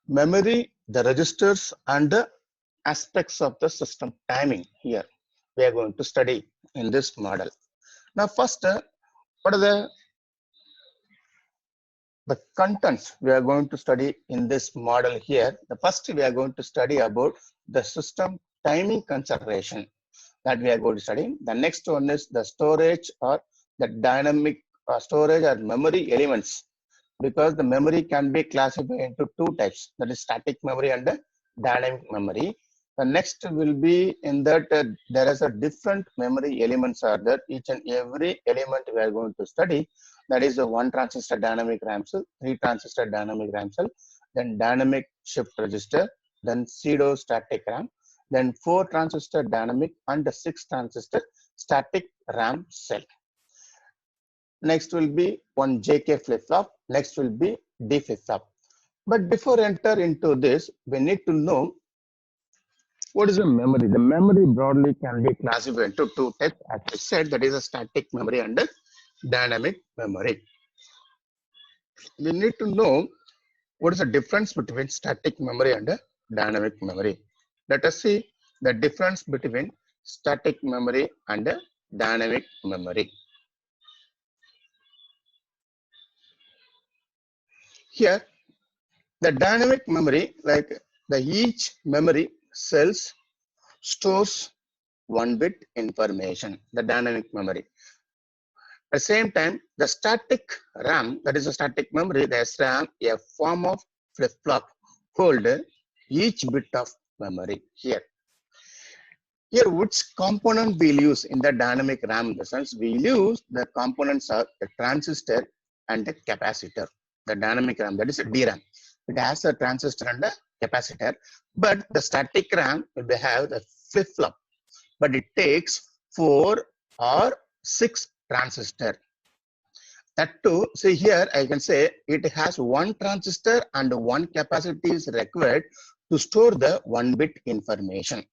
memory, the registers, and the aspects of the system timing here we are going to study in this model. Now, first, what are the contents we are going to study in this model here? The first, we are going to study about the system timing consideration that we are going to study. The next one is the storage or the dynamic storage or memory elements, because the memory can be classified into two types, that is static memory and dynamic memory. The next will be in that there is a different memory elements are there. Each and every element we are going to study, that is a one transistor dynamic RAM cell, three transistor dynamic RAM cell, then dynamic shift register, then pseudo static RAM, then four transistor dynamic and six transistor static RAM cell. Next will be one JK flip-flop. Next will be D flip-flop. But before enter into this, we need to know what is the memory. The memory broadly can be classified into two types. As I said, that is a static memory and a dynamic memory. We need to know what is the difference between static memory and a dynamic memory. Let us see the difference between static memory and a dynamic memory. Here, the dynamic memory, like each memory cells stores one bit information, the dynamic memory. At the same time, the static RAM, that is a static memory, the SRAM, a form of flip-flop, hold each bit of memory here. Here, which component we'll use in the dynamic RAM? In the sense, we'll use the components of the transistor and the capacitor. The dynamic RAM, that is a DRAM. It has a transistor and a capacitor, but the static RAM will have the flip-flop, but it takes 4 or 6 transistor. That too, see here I can say it has one transistor and one capacitor is required to store the 1-bit information.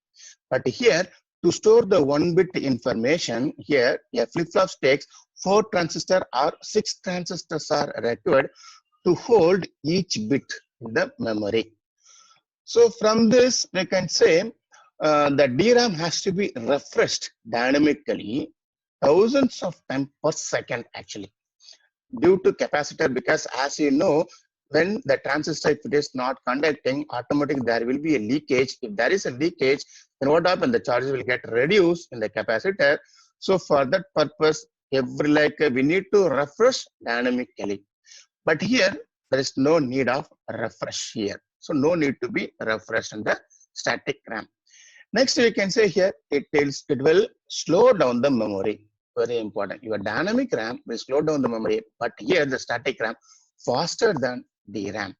But here, to store the 1-bit information, here a flip-flop takes 4 transistors or 6 transistors are required to hold each bit in the memory. So from this, we can say the DRAM has to be refreshed dynamically thousands of times per second actually, due to capacitor, because as you know, when the transistor, if it is not conducting, automatically there will be a leakage. If there is a leakage, then what happens? The charges will get reduced in the capacitor. So for that purpose, we need to refresh dynamically. But here, there is no need of refresh here. So no need to be refreshed in the static RAM. Next, we can say here, it will slow down the memory. Very important. Your dynamic RAM will slow down the memory, but here the static RAM faster than DRAM.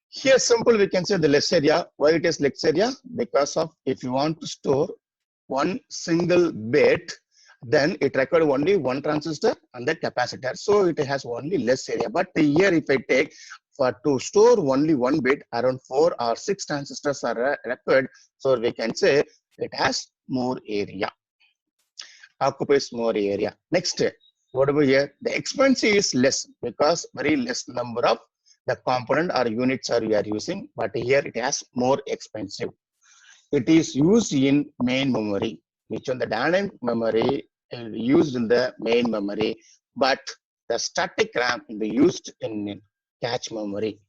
Here, simple, we can say the less area. Why it is less area? Because of if you want to store one single bit, then it requires only one transistor and the capacitor. So it has only less area. But here, if I take to store only 1 bit, around 4 or 6 transistors are required. So we can say it has more area, occupies more area. Next, what over here? The expense is less because very less number of the component or units are we are using, but here it has more expensive. It is used in main memory, which on the dynamic memory is used in the main memory, but the static RAM will be used in cache memory.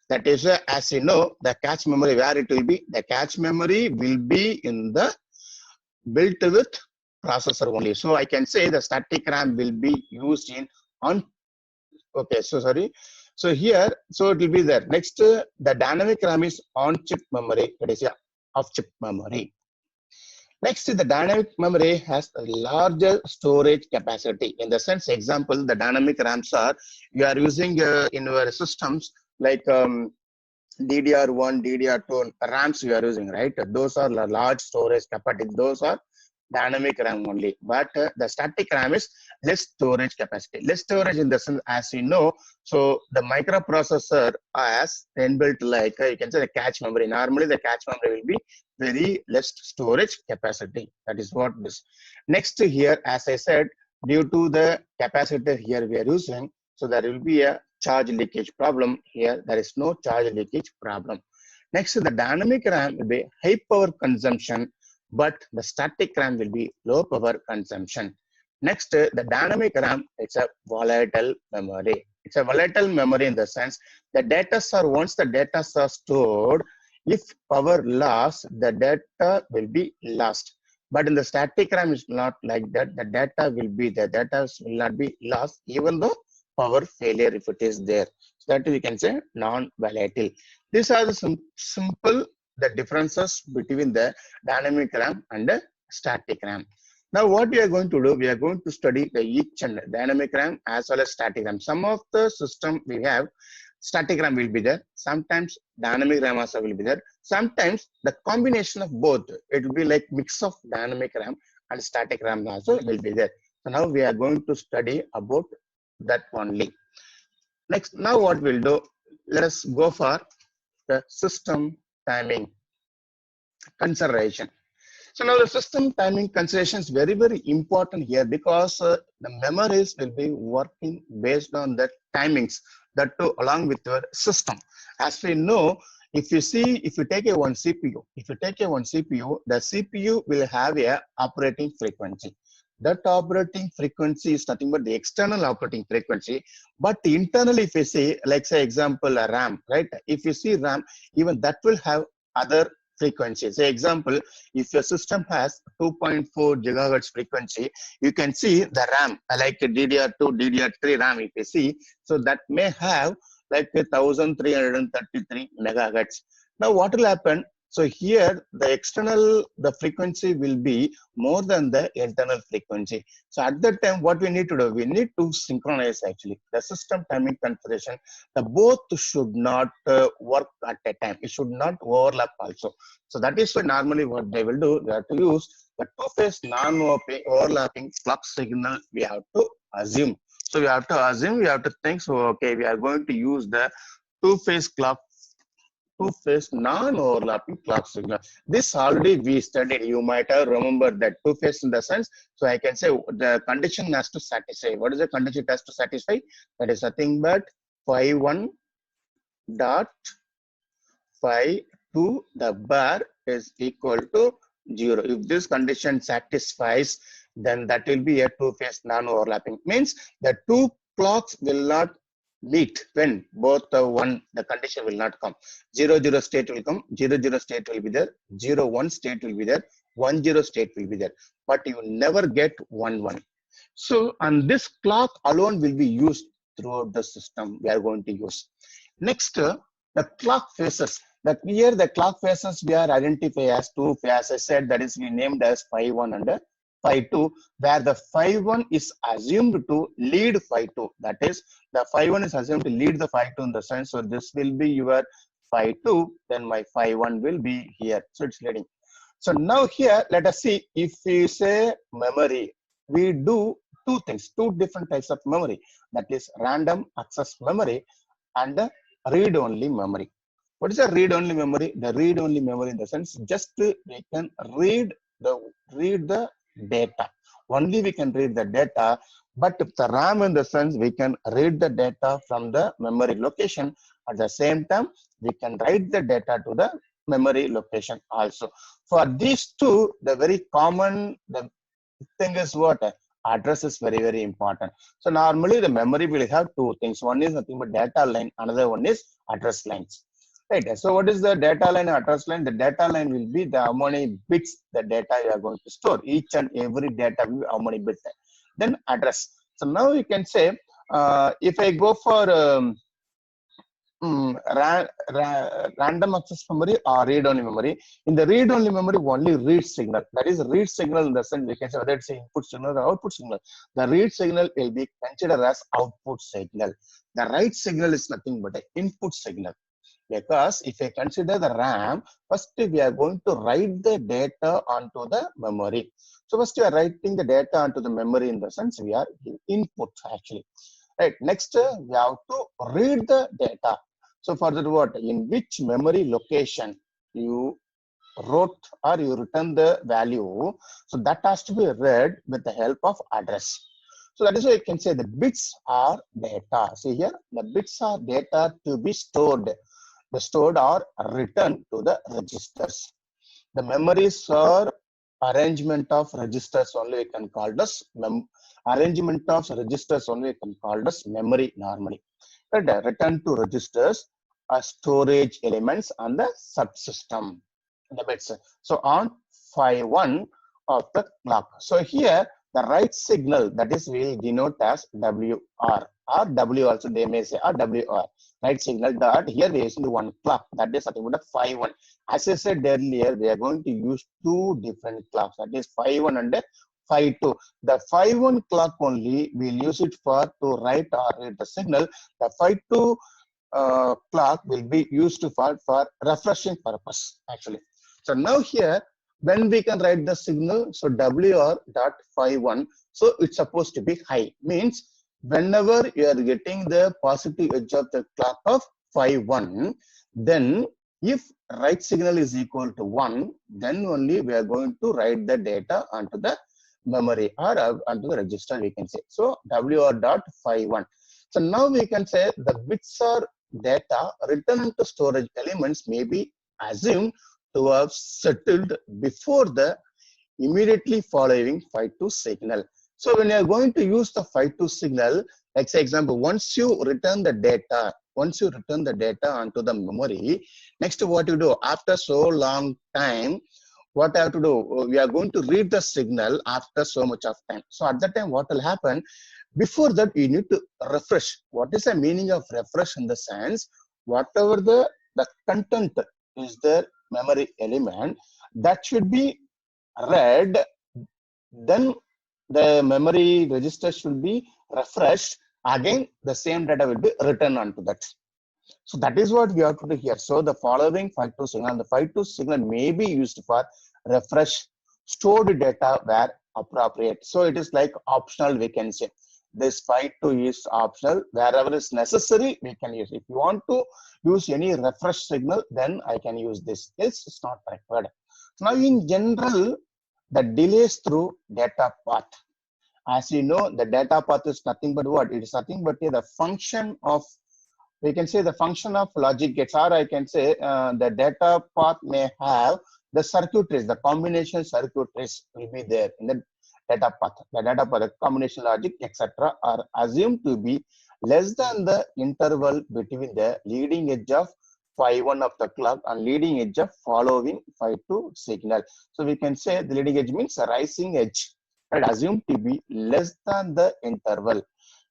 That is, as you know, the cache memory, where it will be, the cache memory will be in the built with processor only. So I can say the static RAM will be used in on. Okay, so sorry. So here, so it will be there. Next, the dynamic RAM is on-chip memory. That is off-chip memory. Next, the dynamic memory has a larger storage capacity. In the sense, example, the dynamic RAMs are you are using in your systems like DDR1, DDR2 RAMs you are using, right? Those are large storage capacity. Those are dynamic RAM only. But the static RAM is less storage capacity. Less storage in the sense, as you know, so the microprocessor has inbuilt like you can say the cache memory. Normally, the cache memory will be very less storage capacity. That is what this. Next here, as I said, due to the capacitor here we are using, so there will be a charge leakage problem. Here, there is no charge leakage problem. Next, the dynamic RAM will be high power consumption, but the static RAM will be low power consumption. Next, the dynamic RAM, it's a volatile memory. It's a volatile memory in the sense the data are, once the data are stored, if power loss, the data will be lost. But in the static RAM, it's not like that. The data will be there. Data will not be lost, even though power failure if it is there. So that we can say non-volatile. These are the simple the differences between the dynamic RAM and the static RAM. Now, what we are going to do, we are going to study the each and dynamic RAM as well as static RAM. Some of the system we have, static RAM will be there. Sometimes dynamic RAM also will be there. Sometimes the combination of both, it will be like mix of dynamic RAM and static RAM also will be there. So now we are going to study about that only. Next, now what we'll do, let us go for the system timing consideration. So now the system timing consideration is very, very important here because the memories will be working based on the timings that too along with your system. As we know, if you take a one CPU, the CPU will have a operating frequency. That operating frequency is nothing but the external operating frequency. But internally, if you see, like say example, a RAM, right? If you see RAM, even that will have other frequency. Say example, if your system has 2.4 gigahertz frequency, you can see the RAM like DDR2, DDR3 RAM. If you see, so that may have like 1333 megahertz. Now, what will happen? So here the frequency will be more than the internal frequency. So at that time, what we need to do, we need to synchronize actually the system timing configuration. The both should not work at a time. It should not overlap also. So that is why normally what they will do, they have to use the two-phase non-overlapping clock signal. We have to assume. So we have to think. So okay, we are going to use the two-phase non-overlapping clock signal. This already we studied. You might have remembered that two-phase in the sense. So I can say the condition has to satisfy. What is the condition it has to satisfy? That is nothing but phi 1 dot phi 2 the bar is equal to 0. If this condition satisfies, then that will be a two-phase non-overlapping. Means the two clocks will not meet when both the condition will not come. 0 0 state will come, 0 0 state will be there, 0 1 state will be there, 1 0 state will be there, but you never get 1 1. So and this clock alone will be used throughout the system we are going to use. Next, the clock phases. That here the clock phases we are identify as two, as I said, that is we named as phi 1 and phi 2, where the phi 1 is assumed to lead phi 2. That is, the phi 1 is assumed to lead the phi 2 in the sense. So this will be your phi 2, then my phi 1 will be here. So it's leading. So now here, let us see if we say memory, we do two things, two different types of memory. That is random access memory and read-only memory. What is a read-only memory? The read-only memory in the sense just we can read the data. Only we can read the data, but if the RAM in the sense we can read the data from the memory location. At the same time, we can write the data to the memory location also. For these two, the very common thing is what? Address is very, very important. So normally the memory will have two things. One is nothing but data line. Another one is address lines. Right. So what is the data line and address line? The data line will be the how many bits the data you are going to store. Each and every data will be how many bits. Then address. So now you can say, if I go for random access memory or read-only memory. In the read-only memory, only read signal. That is read signal in the sense we can say whether it's input signal or output signal. The read signal will be considered as output signal. The write signal is nothing but an input signal. Because if I consider the RAM, first we are going to write the data onto the memory. So first we are writing the data onto the memory in the sense we are input actually. Right. Next, we have to read the data. So for that, what in which memory location you wrote or you return the value, so that has to be read with the help of address. So that is why you can say the bits are data. See here, the bits are data to be stored. The stored or written to the registers. The memories are arrangement of registers only we can call this arrangement of registers only we can call this memory normally. But return to registers are storage elements on the subsystem. The bits. So on phi 1 of the clock. So here the right signal, that is we will denote as WR or W also they may say or WR. Right signal dot, here we are using the one clock, that is something about phi 1. As I said earlier, we are going to use two different clocks, that is phi 1 and phi 2. The phi 1 clock only we'll use it for to write or read the signal. The phi 2 clock will be used for refreshing purpose actually. So now here, when we can write the signal, so WR dot phi 1, so it's supposed to be high, means whenever you are getting the positive edge of the clock of phi 1, then if write signal is equal to 1, then only we are going to write the data onto the memory or onto the register we can say. So WR dot phi 1. So now we can say the bits or data written into storage elements may be assumed to have settled before the immediately following phi 2 signal. So when you are going to use the phi 2 signal, like say example, once you return the data onto the memory, next what you do after so long time, what I have to do, we are going to read the signal after so much of time. So at that time, what will happen? Before that, you need to refresh. What is the meaning of refresh? In the sense, whatever the content is the memory element, that should be read, then the memory register should be refreshed, again the same data will be written onto that. So that is what we have to do here. So the following phi 2 signal, the phi 2 signal may be used for refresh stored data where appropriate. So it is like optional we can say. This phi 2 is optional, wherever is necessary we can use. If you want to use any refresh signal, then I can use this. Else it's not required. Now in general, the delays through data path. As you know, the data path is nothing but what? It is nothing but the function of, we can say the function of logic gates, or I can say the data path may have the circuitries, the combination circuitries will be there in the data path. The data path, the combination logic, etc., are assumed to be less than the interval between the leading edge of phi 1 of the clock and leading edge of following phi 2 signal. So we can say the leading edge means a rising edge, and assumed to be less than the interval.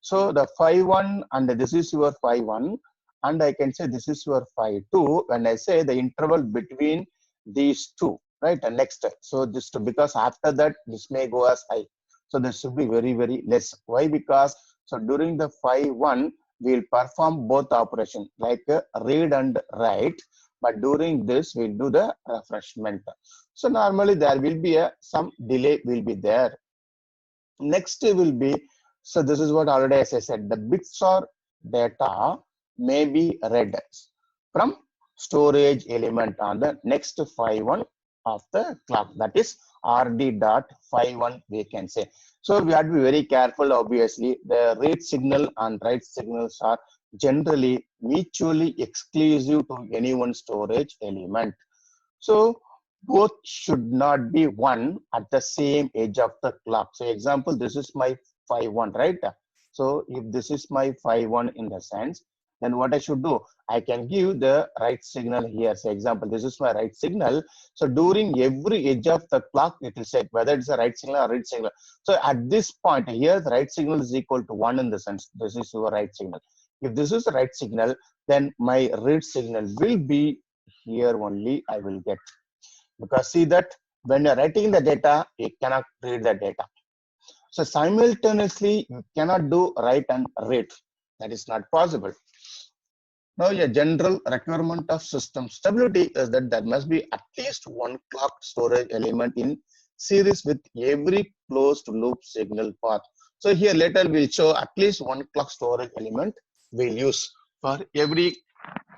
So the phi 1 and this is your phi 1, and I can say this is your phi 2 when I say the interval between these two, right? And next, so this because after that this may go as high, so this should be very, very less. Why? Because so during the phi 1 we'll perform both operation like read and write, but during this we'll do the refreshment. So normally there will be some delay will be there. Next will be, so this is what already as I said, the bits or data may be read from storage element on the next phi 1 of the clock, that is RD dot phi 1 we can say. So we have to be very careful. Obviously the read signal and write signals are generally mutually exclusive to any one storage element. So both should not be one at the same edge of the clock. So example, this is my phi 1, right? So if this is my phi 1 in the sense, then what I should do, I can give the right signal here. So example, this is my right signal. So during every edge of the clock, it will say whether it's a right signal or read signal. So at this point here, the right signal is equal to 1 in the sense, this is your right signal. If this is the right signal, then my read signal will be here only I will get. Because see that when you're writing the data, you cannot read the data. So simultaneously, you cannot do write and read. That is not possible. Now, a general requirement of system stability is that there must be at least one clock storage element in series with every closed loop signal path. So here later we'll show at least one clock storage element we'll use for every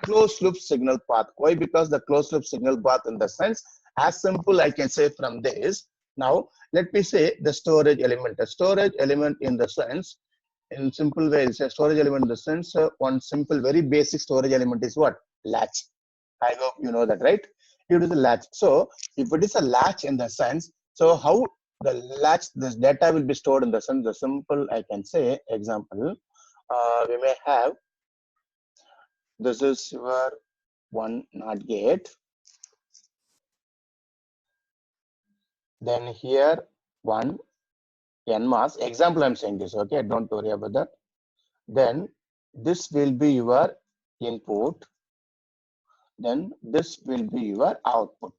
closed loop signal path. Why? Because the closed loop signal path in the sense, as simple I can say from this, Now, let me say the storage element. The storage element in the sense, in simple way, it's a storage element in the sense, one simple, very basic storage element is what? Latch. I hope you know that, right? It is a latch. So, if it is a latch in the sense, so how the latch, this data will be stored in the sense, the simple, I can say, example, we may have, this is your one NOT gate. Then here, one NMOS. Example, I'm saying this, okay? Don't worry about that. Then this will be your input. Then this will be your output.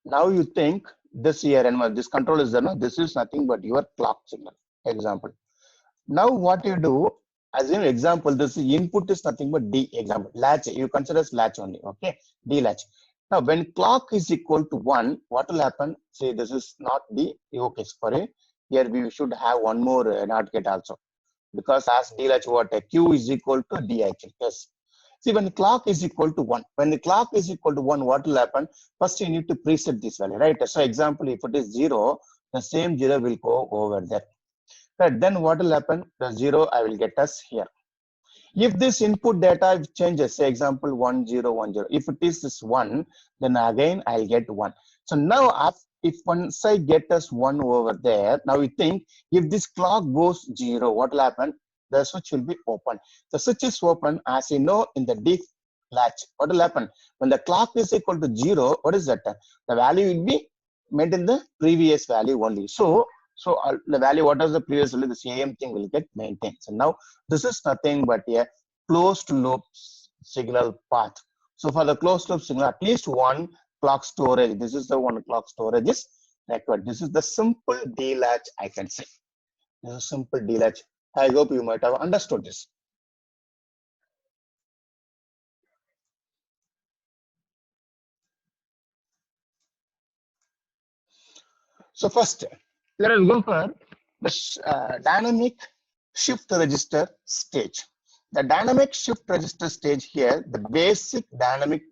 Now you think this here NMOS, this control is there, no? This is nothing but your clock signal. Example. Now what you do, as an example, this input is nothing but D. Example, latch, you consider as latch only, okay? D latch. Now when clock is equal to 1, what will happen? Say this is not D, okay, sorry. Here we should have one more NOT gate also. Because as D latch what? Q is equal to D actually, yes. See, when the clock is equal to 1, when the clock is equal to 1, what will happen? First you need to preset this value, right? So example, if it is 0, the same 0 will go over there. Right, then what will happen? The 0 I will get us here. If this input data changes, say example 1010, if it is this 1, then again I'll get 1. So now if once I get us 1 over there, now we think if this clock goes 0, what will happen? The switch will be open. The switch is open, as you know, in the D latch. What will happen? When the clock is equal to 0, what is that? The value will be maintain the previous value only. So the value, what is the previous value, the same thing will get maintained. So now this is nothing but a closed loop signal path. So for the closed loop signal, at least one clock storage. This is the one clock storage is required. This is the simple D latch, I can say. This is simple D latch. I hope you might have understood this. So first, let us go for the dynamic shift register stage. The dynamic shift register stage here, the basic dynamic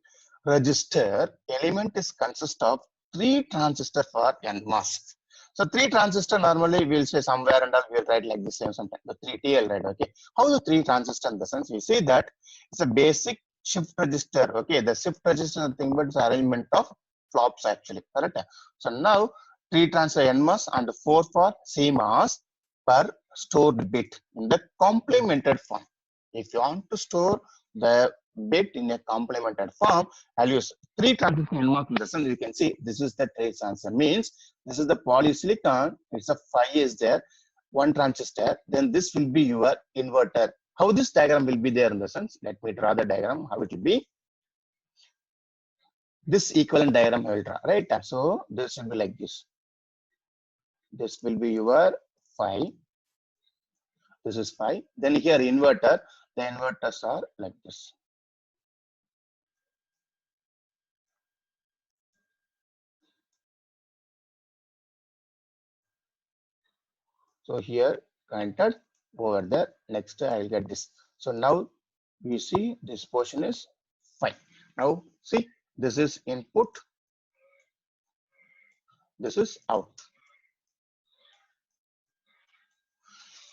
register element is consist of 3 transistor for NMOS. So 3 transistor normally we'll say somewhere and we'll write like the same sometimes, the 3 TL, right? Okay. How the 3 transistor in the sense we say that it's a basic shift register. Okay, the shift register is nothing but the arrangement of flops actually, correct? So now 3 transistor NMOS and 4 for CMOS per stored bit in the complemented form. If you want to store the bit in a complemented form, I'll use 3 transistor NMOS in the sense you can see this is the 3 transistor, means this is the polysilicon, it's a 5 is there, 1 transistor, then this will be your inverter. How this diagram will be there in the sense, let me draw the diagram, how it will be. This equivalent diagram I will draw, right? So this will be like this. This will be your 5. This is 5. Then here inverter, the inverters are like this. So here connected over there. Next I will get this. So now we see this portion is 5. Now see, this is input, this is out.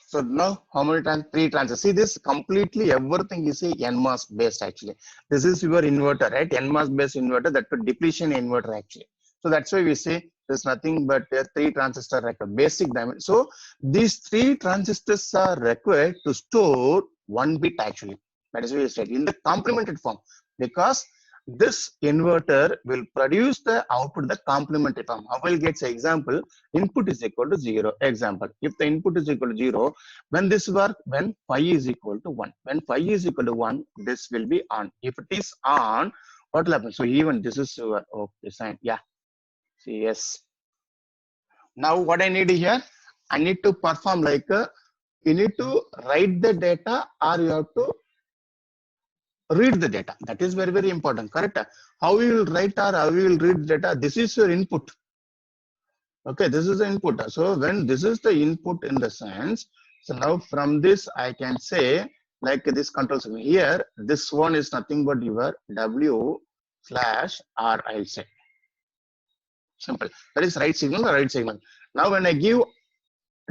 So now how many times? 3 transistors. See, this completely everything is a NMOS based actually. This is your inverter, right? NMOS based inverter, that could depletion inverter actually. So that's why we say there's nothing but 3 transistor required, basic diamond. So these 3 transistors are required to store 1 bit actually. That is why we said in the complemented form, because this inverter will produce the output the complementary form. I will get an example. Input is equal to 0. Example, if the input is equal to 0, when this work, when phi is equal to 1. When phi is equal to 1, this will be on. If it is on, what will happen? So even this is your okay sign. Yeah. See, yes. Now what I need here, I need to perform like you need to write the data or you have to read the data. That is very, very important, correct? How you will write or how you will read the data, this is your input. Okay, this is the input. So when this is the input in the sense, so now from this I can say like this control signal here, this one is nothing but your W/R, I'll say. Simple. That is right signal or right signal. Now when I give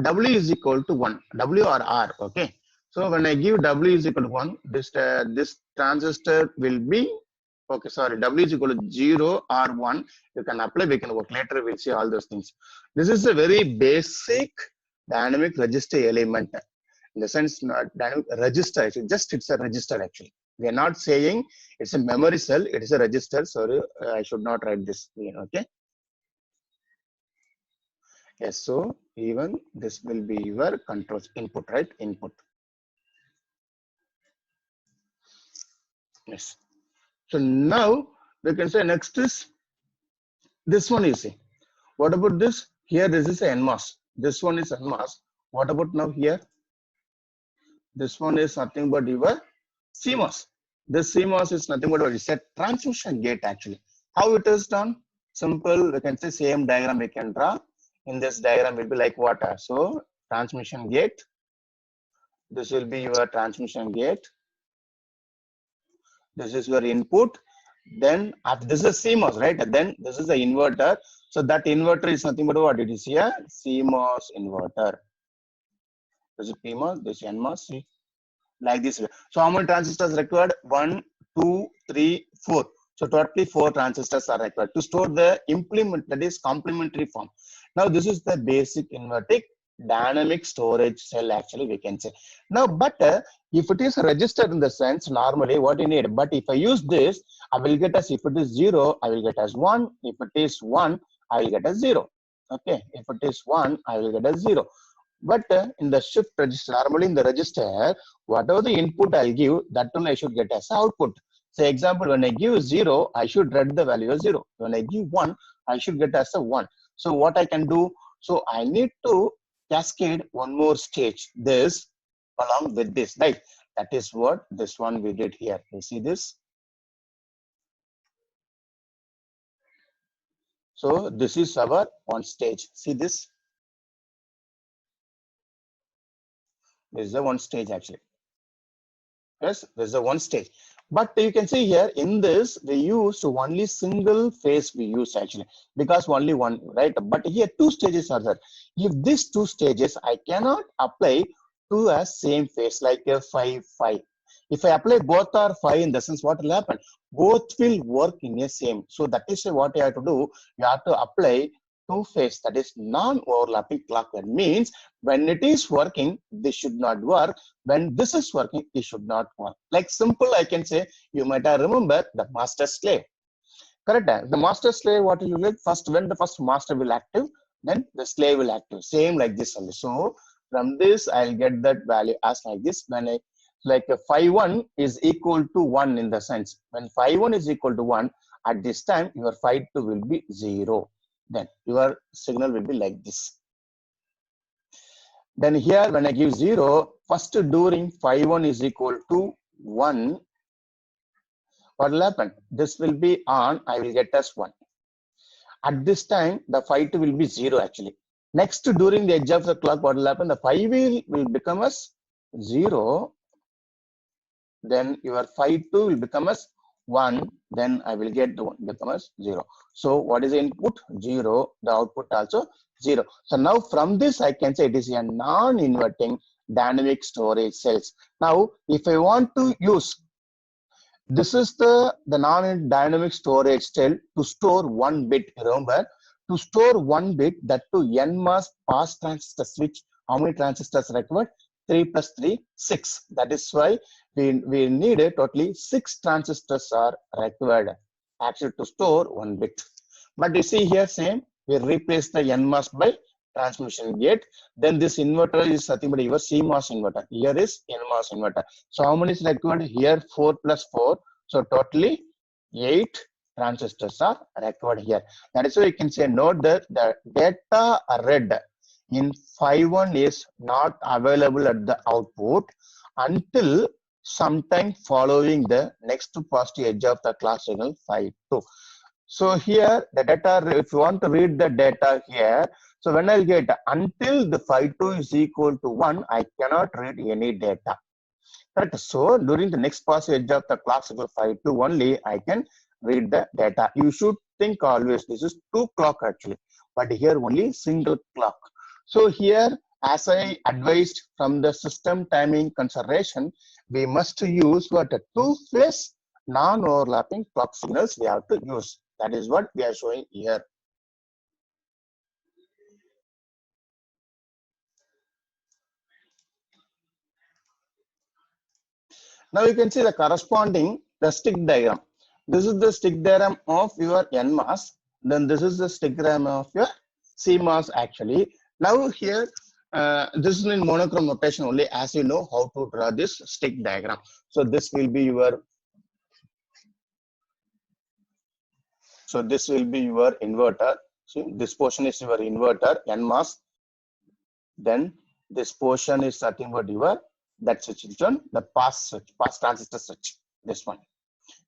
W is equal to 1, W or R, okay. So when I give W is equal to 1, this transistor will be, okay, sorry, W is equal to 0 or 1. You can apply, we can work later, we'll see all those things. This is a very basic dynamic register element. In the sense, not dynamic register, actually, just it's a register actually. We are not saying it's a memory cell, it is a register. Sorry, I should not write this, okay. Yes, so even this will be your control input, right? Input. Yes. So now we can say next is this one, you see. What about this? Here, this is a NMOS. This one is NMOS. What about now here? This one is nothing but your CMOS. This CMOS is nothing but it's a transmission gate actually. How it is done? Simple. We can say same diagram we can draw. In this diagram will be like water. So transmission gate. This will be your transmission gate. This is your input. Then after this is CMOS, right? Then this is the inverter. So that inverter is nothing but what it is here? CMOS inverter. This is PMOS, this is NMOS, like this. So how many transistors required? 1, 2, 3, 4. So totally 4 transistors are required to store the implement, that is complementary form. Now this is the basic inverting dynamic storage cell actually we can say. Now but if it is registered in the sense normally what you need, but if I use this I will get as, if it is 0 I will get as 1, if it is 1 I will get as 0, okay, if it is 1 I will get as 0. But in the shift register, normally in the register, whatever the input I'll give, that one I should get as output. Say example, when I give 0, I should read the value as 0. When I give 1, I should get as a 1. So what I can do, so I need to cascade one more stage, this along with this, right? That is what this one we did here. You see this? So this is our one stage. See this? This is the one stage actually. Yes, there's a one stage. But you can see here in this, we use only single phase we use actually, because only one, right? But here two stages are there. If these two stages, I cannot apply to a same phase like a 5, 5. If I apply both are 5 in the sense, what will happen? Both will work in a same. So that is what you have to do. You have to apply two phase, that is non-overlapping clock. That means when it is working, this should not work. When this is working, it should not work. Like simple, I can say, you might have remember the master slave. Correct? The master slave, what you get first, when the first master will active, then the slave will active. Same like this only. So from this, I'll get that value as like this. When I like a phi 1 is equal to 1 in the sense, when phi 1 is equal to 1, at this time, your phi 2 will be 0. Then your signal will be like this. Then here, when I give 0, first during phi 1 is equal to 1, what will happen? This will be on, I will get as 1. At this time, the phi 2 will be 0 actually. Next, during the edge of the clock, what will happen? The phi will become as 0. Then your phi 2 will become as 1. Then I will get the one become as 0. So what is the input? 0. The output also 0. So now from this, I can say it is a non-inverting dynamic storage cells. Now, if I want to use, this is the non-dynamic storage cell to store 1 bit. Remember, to store 1 bit, that to NMOS pass transistor switch, how many transistors required? 3 plus 3, 6. That is why we need totally 6 transistors are required actually to store 1 bit. But you see here, same, we replace the NMOS by transmission gate. Then this inverter is nothing but your CMOS inverter. Here is NMOS inverter. So how many is required? Here 4 plus 4. So totally 8 transistors are required here. That is why you can say note that the data read in phi 1 is not available at the output until sometime following the next positive edge of the clock signal phi 2. So here the data, if you want to read the data here, so when I get until the phi 2 is equal to 1, I cannot read any data. Correct? So during the next positive edge of the clock signal phi 2 only, I can read the data. You should think always this is 2 clock actually, but here only single clock. So here, as I advised from the system timing consideration, we must use what a 2-phase non-overlapping clock signals we have to use. That is what we are showing here. Now you can see the corresponding the stick diagram. This is the stick diagram of your NMOS. Then this is the stick diagram of your CMOS actually. Now here, this is in monochrome notation only, as you know how to draw this stick diagram. So this will be your, inverter. See, this portion is your inverter, NMOS. Then this portion is nothing but your that switch, the pass switch, pass transistor switch. This one.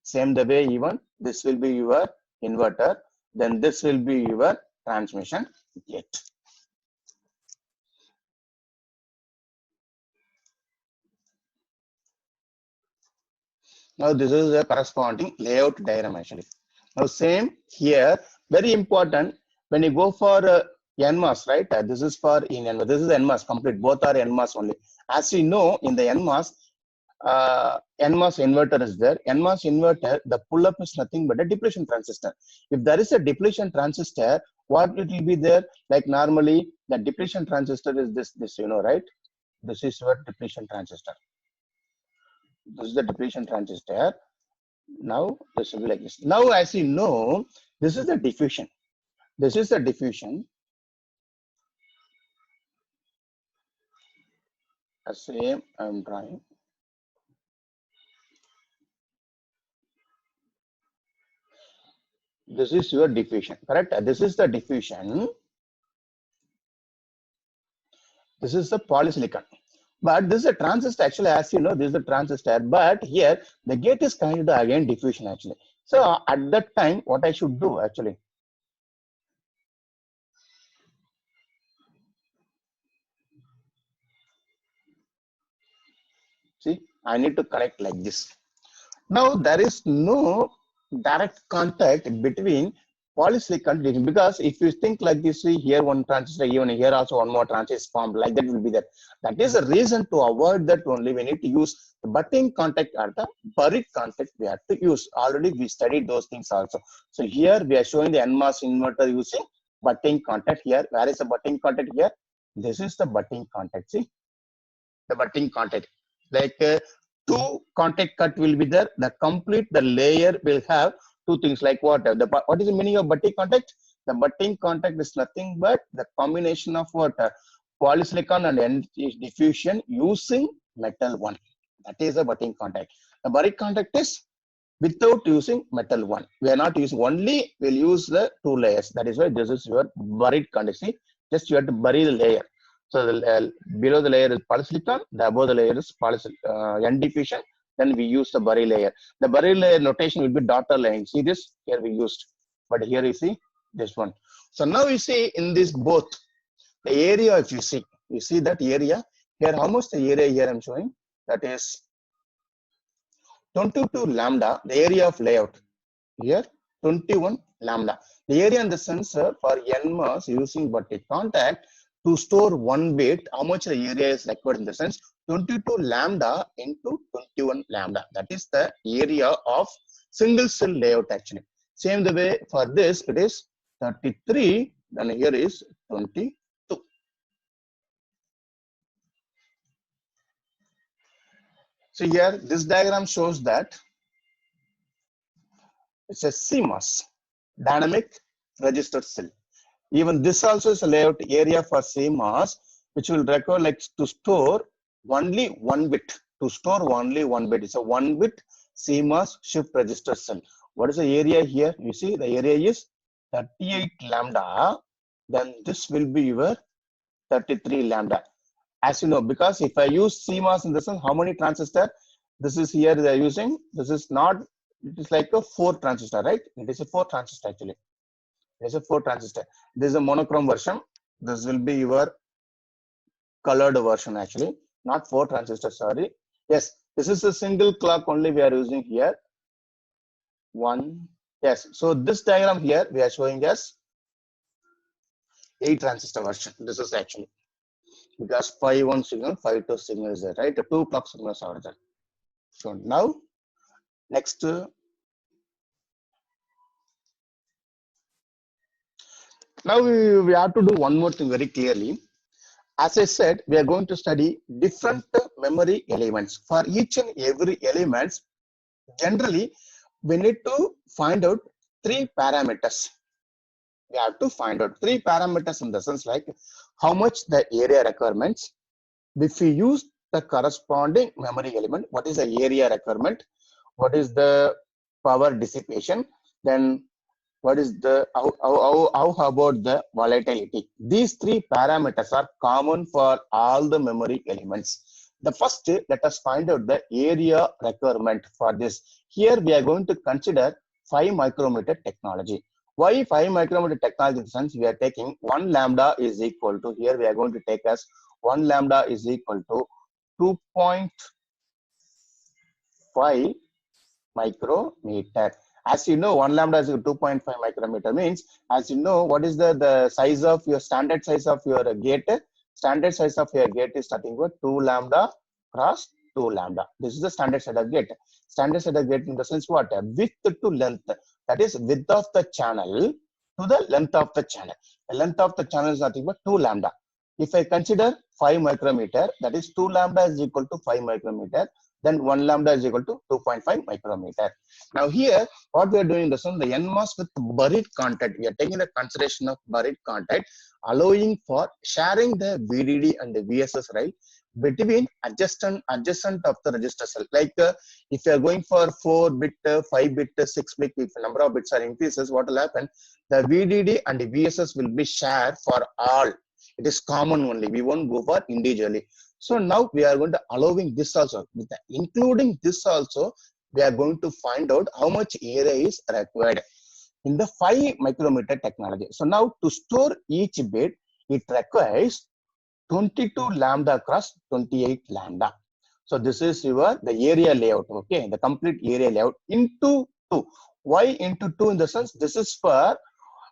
Same the way even this will be your inverter. Then this will be your transmission gate. Now this is the corresponding layout diagram actually. Now same here, very important when you go for NMOS, right? This is for in NMOS. This is NMOS complete. Both are NMOS only. As you know, in the NMOS, NMOS inverter is there. NMOS inverter, the pull-up is nothing but a depletion transistor. If there is a depletion transistor, what it will be there? Like normally, the depletion transistor is this, you know, right? This is your depletion transistor. This is the depletion transistor. Now this will be like this. Now, as you know, this is the diffusion. This is the diffusion. Same I'm drawing. This is your diffusion, correct? This is the diffusion. This is the polysilicon. But this is a transistor actually, as you know, this is a transistor. But here the gate is connected to again diffusion actually. So at that time, what I should do actually? See, I need to connect like this. Now there is no direct contact between polysilicon diffusion, because if you think like this, see here one transistor, even here also one more transistor is formed, like that will be there. That is the reason to avoid that only we need to use the butting contact or the buried contact we have to use. Already we studied those things also. So here we are showing the NMOS inverter using butting contact here. Where is the butting contact here? This is the butting contact. See the butting contact. Like two contact cut will be there. The complete the layer will have two things like what? What is the meaning of butting contact? The butting contact is nothing but the combination of what? Polysilicon and diffusion using metal one. That is a butting contact. The buried contact is without using metal one. We are not using, only we'll use the two layers. That is why this is your buried contact. See, just you have to bury the layer. So the below the layer is polysilicon, the above the layer is N diffusion. Then we use the bury layer. The bury layer notation will be dotted line. See this here we used, but here you see this one. So now you see in this both the area, if you see that area here. How much the area here I'm showing? That is 22 lambda. The area of layout here 21 lambda. The area in the sensor for NMOS using butting contact. To store one bit, how much the area is required in the sense 22 lambda into 21 lambda. That is the area of single cell layout actually. Same the way for this, it is 33, then here is 22. So here this diagram shows that it's a CMOS, dynamic register cell. Even this also is a layout area for CMOS, which will require like to store only one bit. To store only one bit. It's a 1-bit CMOS shift register cell. What is the area here? You see the area is 38 lambda. Then this will be your 33 lambda. As you know, because if I use CMOS in the sense, how many transistor? This is here they are using. This is not, it is like a 4 transistor, right? It is a 4 transistor actually. There's a 4 transistor. This is a monochrome version. This will be your colored version actually, not 4 transistors, sorry. Yes, this is a single clock only we are using here. 1, Yes. So this diagram here we are showing as 8 transistor version. This is actually because 5 1 signal, 5 2 signal is there, right? The 2 clock signals are there. So now next, now we have to do one more thing very clearly. As I said, we are going to study different memory elements. For each and every elements, generally we need to find out 3 parameters. We have to find out 3 parameters in the sense like how much the area requirements. If we use the corresponding memory element, what is the area requirement? What is the power dissipation? Then what is the how about the volatility? These 3 parameters are common for all the memory elements. The first, let us find out the area requirement for this. Here we are going to consider 5 micrometer technology. Why 5 micrometer technology? Since we are taking 1 lambda is equal to, here we are going to take as 1 lambda is equal to 2.5 micrometer. As you know, 1 lambda is 2.5 micrometer means, as you know, what is the size of your standard size of your gate? Standard size of your gate is starting with 2 lambda cross 2 lambda. This is the standard size of gate. Standard size of gate in the sense what? Width to length. That is width of the channel to the length of the channel. The length of the channel is nothing but 2 lambda. If I consider 5 micrometer, that is 2 lambda is equal to 5 micrometer. Then 1 lambda is equal to 2.5 micrometer. Now here, what we are doing is the NMOS with buried contact. We are taking the consideration of buried contact, allowing for sharing the VDD and the VSS right between adjacent of the register cell. Like if you are going for 4-bit, 5-bit, 6-bit, if the number of bits are increases, what will happen? The VDD and the VSS will be shared for all. It is common only. We won't go for individually. So now we are going to allowing this also. With the, including this also, we are going to find out how much area is required in the 5 micrometer technology. So now to store each bit, it requires 22 lambda cross 28 lambda. So this is the area layout. Okay, the complete area layout into 2. Why into 2? In the sense, this is for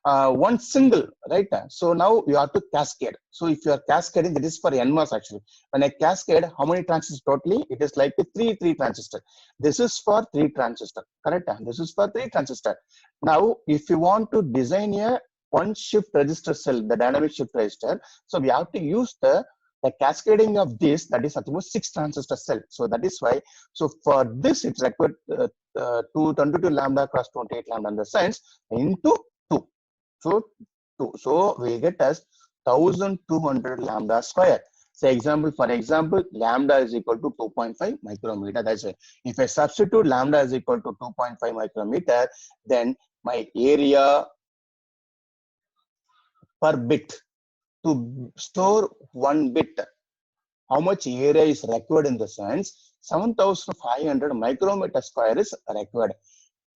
one single, right? So now you have to cascade. So if you are cascading, that is for NMOS actually. When I cascade, how many transistors totally? It is like 3 transistor. This is for 3 transistor, correct? This is for 3 transistor. Now, if you want to design a one shift register cell, the dynamic shift register, so we have to use the cascading of this, that is suppose 6 transistor cell. So that is why. So for this, it's required 22 lambda cross 28 lambda in the sense into 2. So we get as 1200 lambda square. So for example, lambda is equal to 2.5 micrometer. That's it. If I substitute lambda is equal to 2.5 micrometer, then my area per bit to store 1 bit, how much area is required in the sense 7500 micrometer square is required.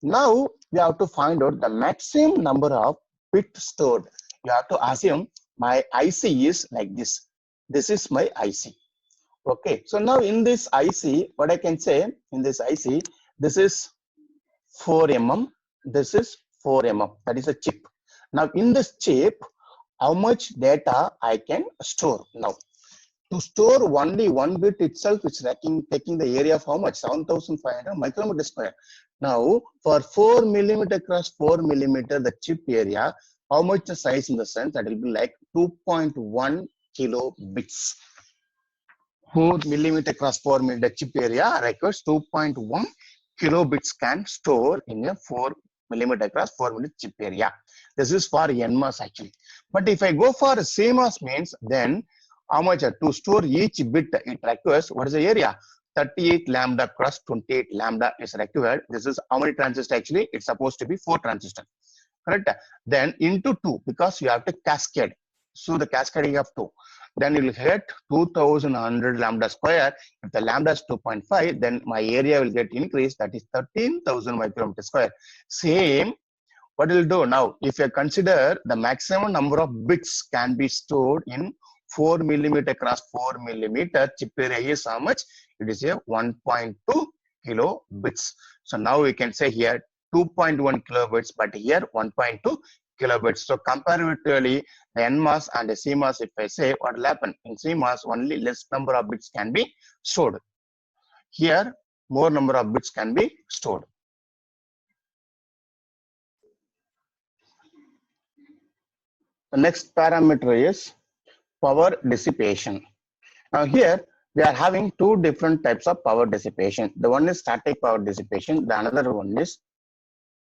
Now we have to find out the maximum number of bits stored. You have to assume my IC is like this. This is my IC. Okay. So now in this IC, what I can say in this IC, this is 4 mm. This is 4 mm. That is a chip. Now in this chip, how much data I can store now? To store only 1 bit itself, it's taking the area of how much? 7500 micrometer square. Now, for 4 millimeter cross 4 millimeter, the chip area, how much the size in the sense? That will be like 2.1 kilobits. 4 millimeter cross 4 millimeter chip area requires 2.1 kilobits can store in a 4 millimeter cross 4 millimeter chip area. This is for NMOS actually. But if I go for CMOS means, then how much to store each bit it requires? What is the area? 38 lambda cross 28 lambda is required. This is how many transistors actually? It's supposed to be 4 transistors, correct? Then into 2 because you have to cascade. So the cascading of 2, then you will get 2100 lambda square. If the lambda is 2.5, then my area will get increased. That is 13,000 micrometer square. Same. What will do now? If you consider the maximum number of bits can be stored in 4 millimeter cross 4 millimeter chip area is how much? It is a 1.2 kilobits. So now we can say here 2.1 kilobits, but here 1.2 kilobits. So comparatively, the NMOS and the CMOS, if I say, what will happen? In CMOS, only less number of bits can be stored. Here, more number of bits can be stored. The next parameter is power dissipation. Now here, we are having two different types of power dissipation. The one is static power dissipation. The another one is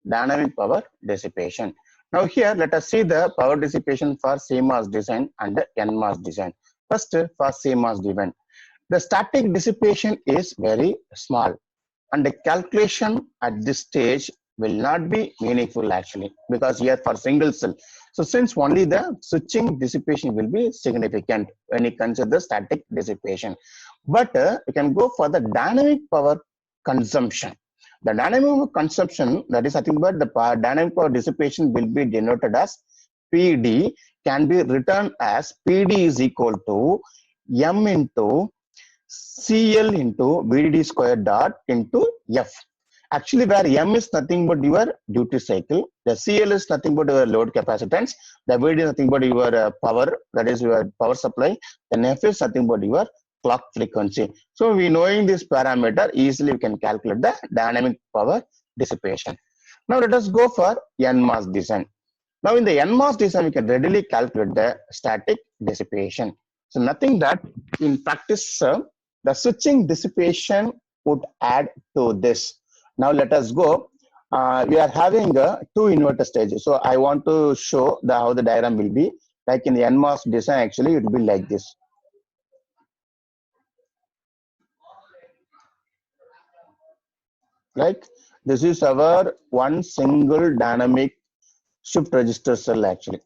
dynamic power dissipation. Now here, let us see the power dissipation for CMOS design and the NMOS design. First, for CMOS design, the static dissipation is very small, and the calculation at this stage will not be meaningful actually, because here for single cell. So since only the switching dissipation will be significant when you consider the static dissipation. But you can go for the dynamic power consumption. The dynamic power consumption, that is nothing but the dynamic power dissipation will be denoted as PD, can be written as PD is equal to M into CL into VDD square dot into F. Actually, where M is nothing but your duty cycle, the CL is nothing but your load capacitance, the VD is nothing but your power, that is your power supply, then F is nothing but your clock frequency. So, we knowing this parameter, easily we can calculate the dynamic power dissipation. Now, let us go for NMOS design. Now, in the NMOS design, we can readily calculate the static dissipation. So, nothing that in practice, the switching dissipation would add to this. Now let us go. We are having two inverter stages. So I want to show how the diagram will be. Like in the NMOS design, actually it will be like this. Like this is our one single dynamic shift register cell actually.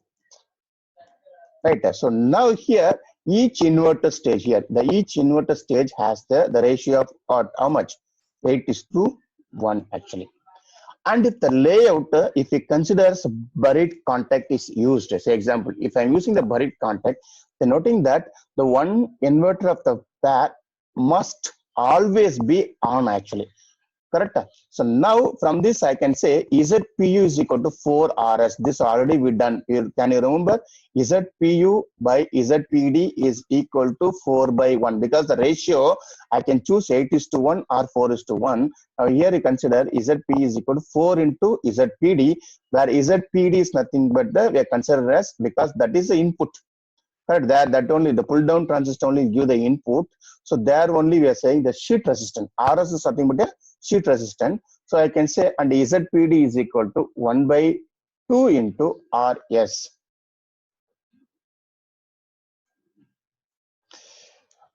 Right. So now here each inverter stage here, each inverter stage has the ratio of how much? 8:1 actually. And if the layout, if it considers buried contact is used, say example, if I'm using the buried contact, then noting that the one inverter of the pair must always be on actually. Correct. So now from this I can say ZPU is equal to 4RS. This already we done. Can you remember? ZPU by ZPD is equal to 4/1 because the ratio I can choose 8:1 or 4:1. Now here you consider ZP is equal to 4 into ZPD, where ZPD is nothing but we are considered as, because that is the input. Right, that only the pull down transistor only give the input. So there only we are saying the sheet resistance. RS is nothing but a sheet resistance. So I can say, and ZPD is equal to 1/2 into RS.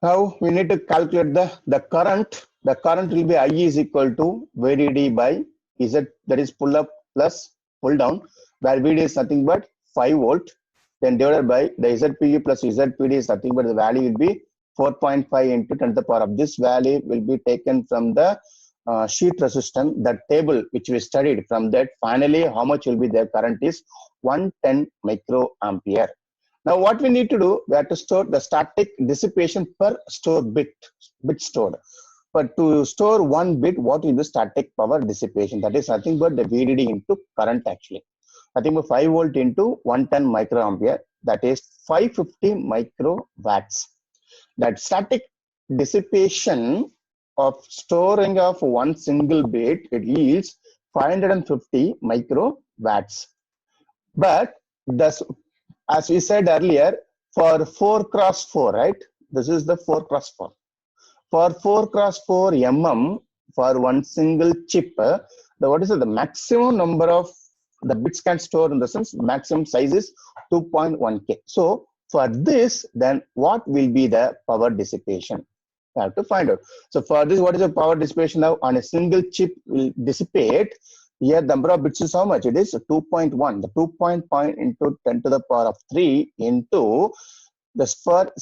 Now we need to calculate the current. The current will be I is equal to VDD by Z, that is pull up plus pull down, where VD is nothing but 5 volt. Then divided by the ZPU plus ZPD is nothing but the value will be 4.5 into 10 to the power of. This value will be taken from the sheet resistance, that table which we studied. From that, finally, how much will be their current is 110 microampere. Now, what we need to do, we have to store the static dissipation per stored bit stored. But to store one bit, what is the static power dissipation? That is nothing but the VDD into current actually. Nothing but 5 volt into 110 microampere, that is 550 microwatts. That static dissipation of storing of one single bit, it yields 550 microwatts. But this, as we said earlier, for 4x4, right? This is the 4x4. For 4x4 mm for one single chip, what is the maximum number of the bits can store, in the sense maximum size is 2.1K. So for this, then what will be the power dissipation? We have to find out. So for this, what is the power dissipation now? On a single chip will dissipate. Here the number of bits is how much? It is 2.1. The 2.1 into 10 to the power of 3 into this, for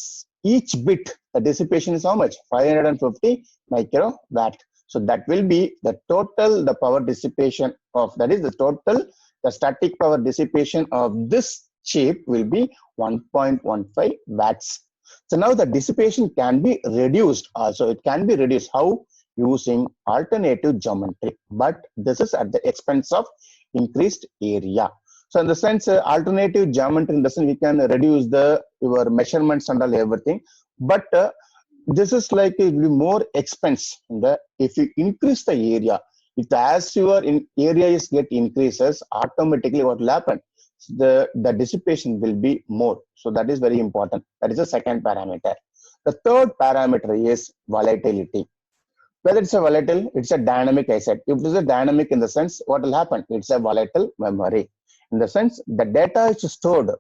each bit, the dissipation is how much? 550 microwatt. So that will be the total, the power dissipation of, that is the total, the static power dissipation of this chip will be 1.15 watts. So now the dissipation can be reduced also. It can be reduced. How? using alternative geometry, but this is at the expense of increased area. So in the sense, alternative geometry in the sense we can reduce your measurements and all everything, but this is like it will be more expense. If you increase the area, if as your area is get increases, automatically what will happen? The dissipation will be more. So that is very important. That is the second parameter. The third parameter is volatility. Whether it's a volatile, it's a dynamic, I said. If it is a dynamic in the sense, what will happen? It's a volatile memory. In the sense, the data is stored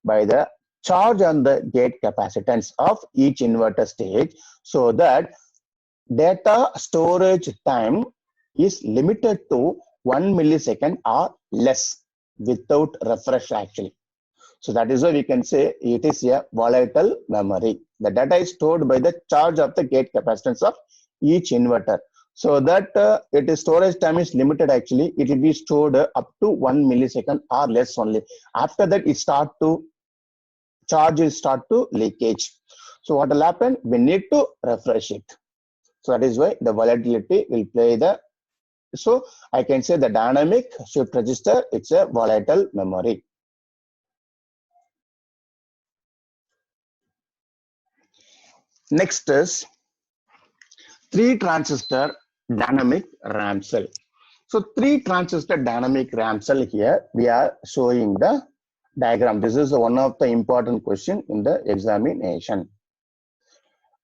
by the charge on the gate capacitance of each inverter stage, so that data storage time is limited to 1 millisecond or less without refresh actually. So that is why we can say it is a volatile memory. The data is stored by the charge of the gate capacitance of each inverter. So that it is storage time is limited actually. It will be stored up to 1 millisecond or less only. After that, it start to charge will start to leakage. So what will happen? We need to refresh it. So that is why the volatility will play the. So I can say the dynamic shift register, it's a volatile memory. Next is 3-transistor dynamic RAM cell. So 3-transistor dynamic RAM cell, here we are showing the diagram. This is one of the important question in the examination.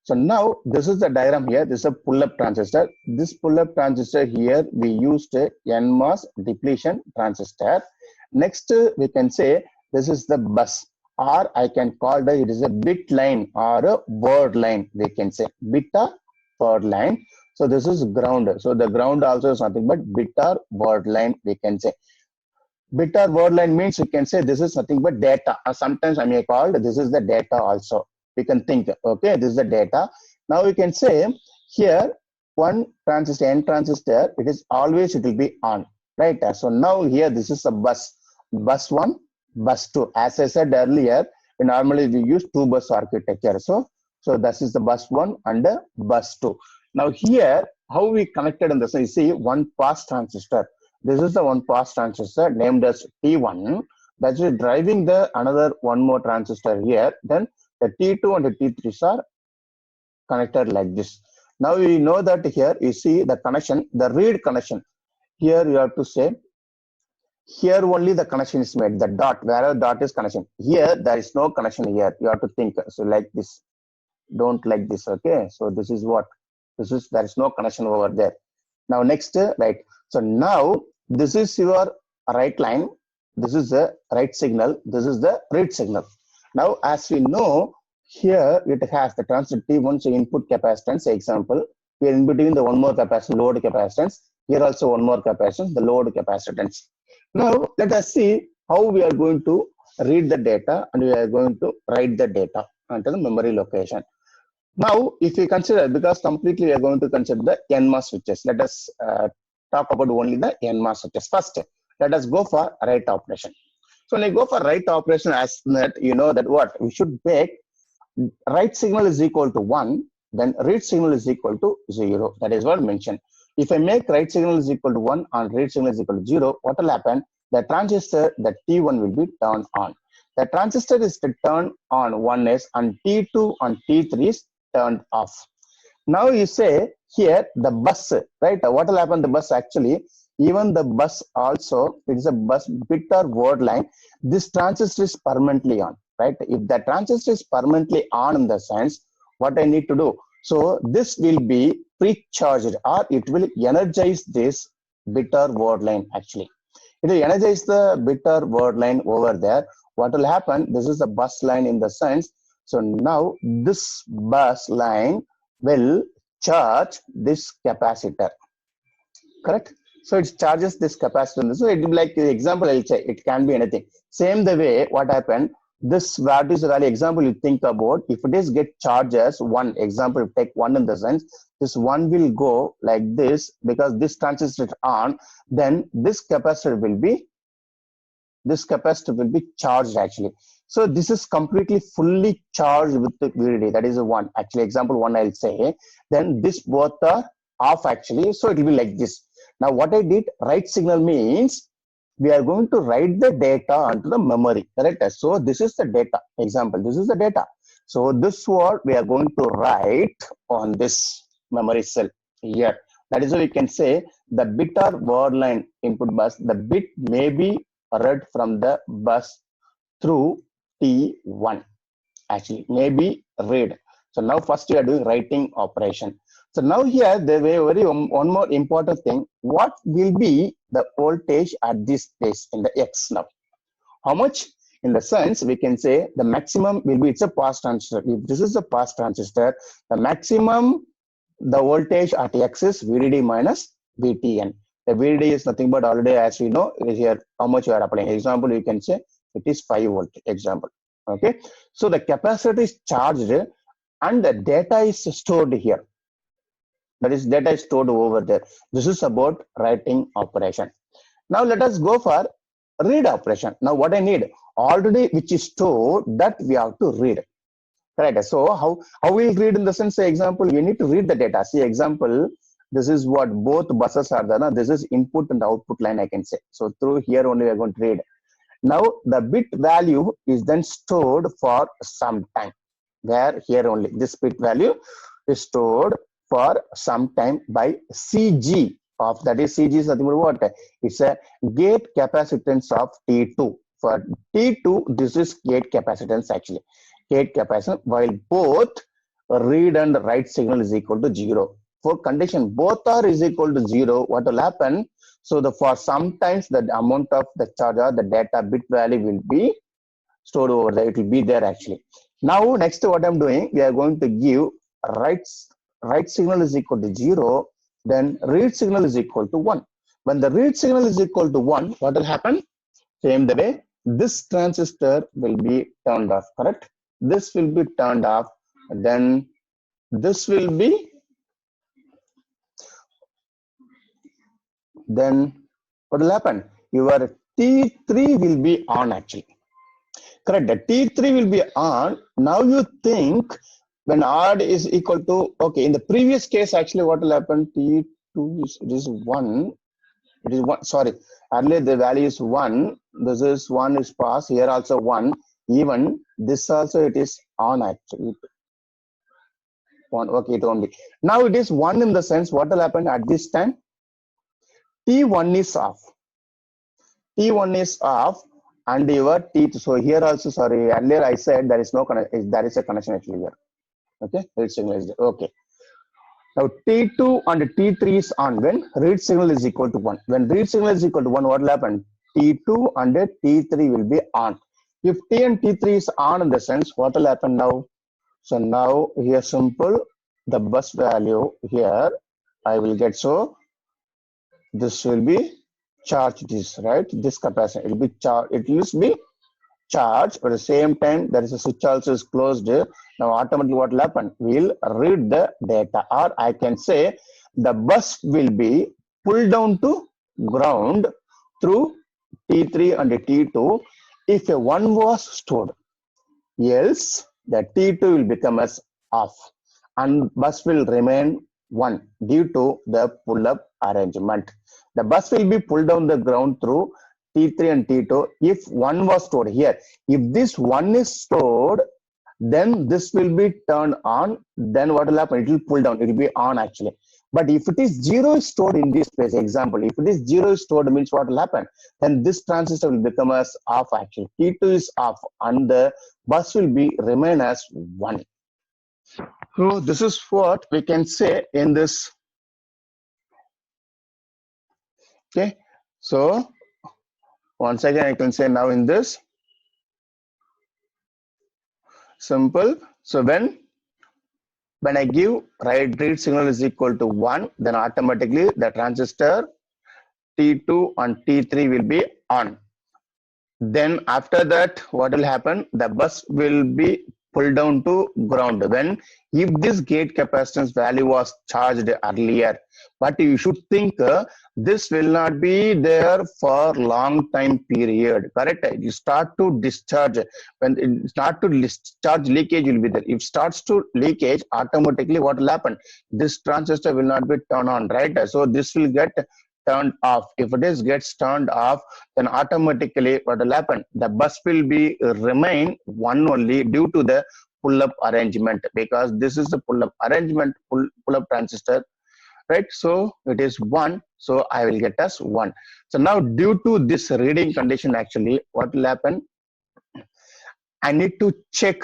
So now this is the diagram here. This is a pull-up transistor. This pull-up transistor here, we used a NMOS depletion transistor. Next, we can say this is the bus, or I can call that it is a bit line or a word line. We can say bit or word line. So this is ground. So the ground also is nothing but bit or word line. We can say bit or word line means we can say this is nothing but data. Or sometimes I may call this is the data also. We can think, okay, this is the data. Now we can say here one transistor, N transistor, it is always, it will be on, right? So now here this is a bus 1, bus 2. As I said earlier, normally we use 2-bus architecture. So this is the bus 1 and bus 2. Now here, how we connected in this, you see one pass transistor. This is the one pass transistor named as T1. That is driving the another one more transistor here. Then the T2 and the T3s are connected like this. Now we know that here you see the connection, the read connection. Here you have to say, here only the connection is made, the dot, wherever dot is connection. Here there is no connection here. You have to think, so like this, don't like this, okay? So this is what, there is no connection over there. Now next, right. So now this is your right line. This is the right signal. This is the read signal. Now, as we know, here it has the transistor T1, so input capacitance, example. Here in between the one more capacitance, load capacitance. Here also one more capacitance, the load capacitance. Now, let us see how we are going to read the data and we are going to write the data onto the memory location. Now, if we consider, because completely we are going to consider the NMOS switches. Let us talk about only the NMOS switches. First, let us go for write operation. So when I go for write operation, as that you know that what we should make, write signal is equal to 1, then read signal is equal to 0. That is what mentioned. If I make write signal is equal to 1 and read signal is equal to 0, what will happen? The transistor, the T1 will be turned on. The transistor is turned on 1S and T2 and T3 is turned off. Now you say here the bus, right? What will happen? The bus actually, even the bus also, it is a bus bit or word line. This transistor is permanently on, right? If the transistor is permanently on in the sense, what I need to do? So this will be pre-charged or it will energize this bit or word line actually. It will energize the bit or word line over there. What will happen? This is the bus line in the sense. So now this bus line will charge this capacitor, correct? So it charges this capacitor. So it will be like example, I'll say it can be anything. Same the way what happened, this what is the value example you think about, if it is get charges 1, example, if take 1 in the sense, this 1 will go like this because this transistor is on, then this capacitor will be charged actually. So this is completely fully charged with the VDD. That is a 1. Actually, example 1 I'll say. Then this both are off actually. So it will be like this. Now what I did, write signal means we are going to write the data onto the memory, correct? So this is the data. Example, this is the data. So this what we are going to write on this memory cell here. That is why we can say the bit or word line input bus, the bit may be read from the bus through T1. Actually, maybe read. So now first you are doing writing operation. So now here there will very one more important thing. What will be the voltage at this place in the X now? How much? In the sense we can say the maximum will be, it's a pass transistor. If this is a pass transistor, the maximum the voltage at X is VDD minus VTN. The VDD is nothing but already, as we know, it is here how much you are applying. Example, you can say it is 5 volt. Example. Okay. So the capacitor is charged and the data is stored here. That is, data is stored over there. This is about writing operation. Now let us go for read operation. Now what I need already which is stored, that we have to read. Correct. So how we'll read in the sense, say example, we need to read the data. See example, this is what both buses are there. Now this is input and output line, I can say. So through here only we are going to read. Now the bit value is then stored for some time. Where here only this bit value is stored for some time by CG of, that is CG is nothing but what? It's a gate capacitance of T2. For T2, this is gate capacitance actually. Gate capacitance, while both read and write signal is equal to 0. For condition both are is equal to 0, what will happen? So the for sometimes the amount of the charge or the data bit value will be stored over there. It will be there actually. Now next what I'm doing, we are going to give write signal is equal to 0, then read signal is equal to 1. When the read signal is equal to 1, what will happen? Same the way, this transistor will be turned off, correct? This will be turned off, then this will be, then what will happen? Your T3 will be on actually. Correct. The T3 will be on. Now you think when odd is equal to, okay, in the previous case, actually what will happen? T2 is, it is 1. It is 1. Sorry. Earlier the value is 1. This is 1 is pass. Here also 1. Even this also it is on actually. 1. Okay, it only. Now it is 1 in the sense what will happen at this time? T1 is off. T1 is off. And your T2, so here also, sorry, earlier I said there is no connection, there is a connection actually here. Okay, read signal is there. Okay. Now T2 and T3 is on when read signal is equal to 1. When read signal is equal to 1, what will happen? T2 and T3 will be on. If T and T3 is on in the sense, what will happen now? So now here simple, the bus value here, I will get, so this will be charge this, right? This capacitor, it will be charged, it will be charged, but at the same time there is a switch also is closed. Now automatically what will happen? We'll read the data, or I can say the bus will be pulled down to ground through T3 and T2 if a 1 was stored. Else the T2 will become as off and bus will remain 1 due to the pull-up arrangement. The bus will be pulled down the ground through T3 and T2 if 1 was stored here. If this 1 is stored, then this will be turned on. Then what will happen? It will pull down. It will be on actually. But if it is 0 is stored in this place, example, if it is 0 is stored, means what will happen? Then this transistor will become as off actually. T2 is off and the bus will be remain as 1. So this is what we can say in this. Okay. So once again, I can say now in this simple. So when I give read signal is equal to 1, then automatically the transistor T2 and T3 will be on. Then after that, what will happen? The bus will be pull down to ground when if this gate capacitance value was charged earlier. But you should think this will not be there for long time period, correct? You start to discharge, when it start to discharge, leakage will be there. If starts to leakage, automatically what will happen, this transistor will not be turned on, right? So this will get turned off. If it is gets turned off, then automatically what will happen, the bus will be remain one only due to the pull-up arrangement, because this is the pull-up arrangement, pull-up transistor, right? So it is 1, so I will get as 1. So now due to this reading condition, actually what will happen, I need to check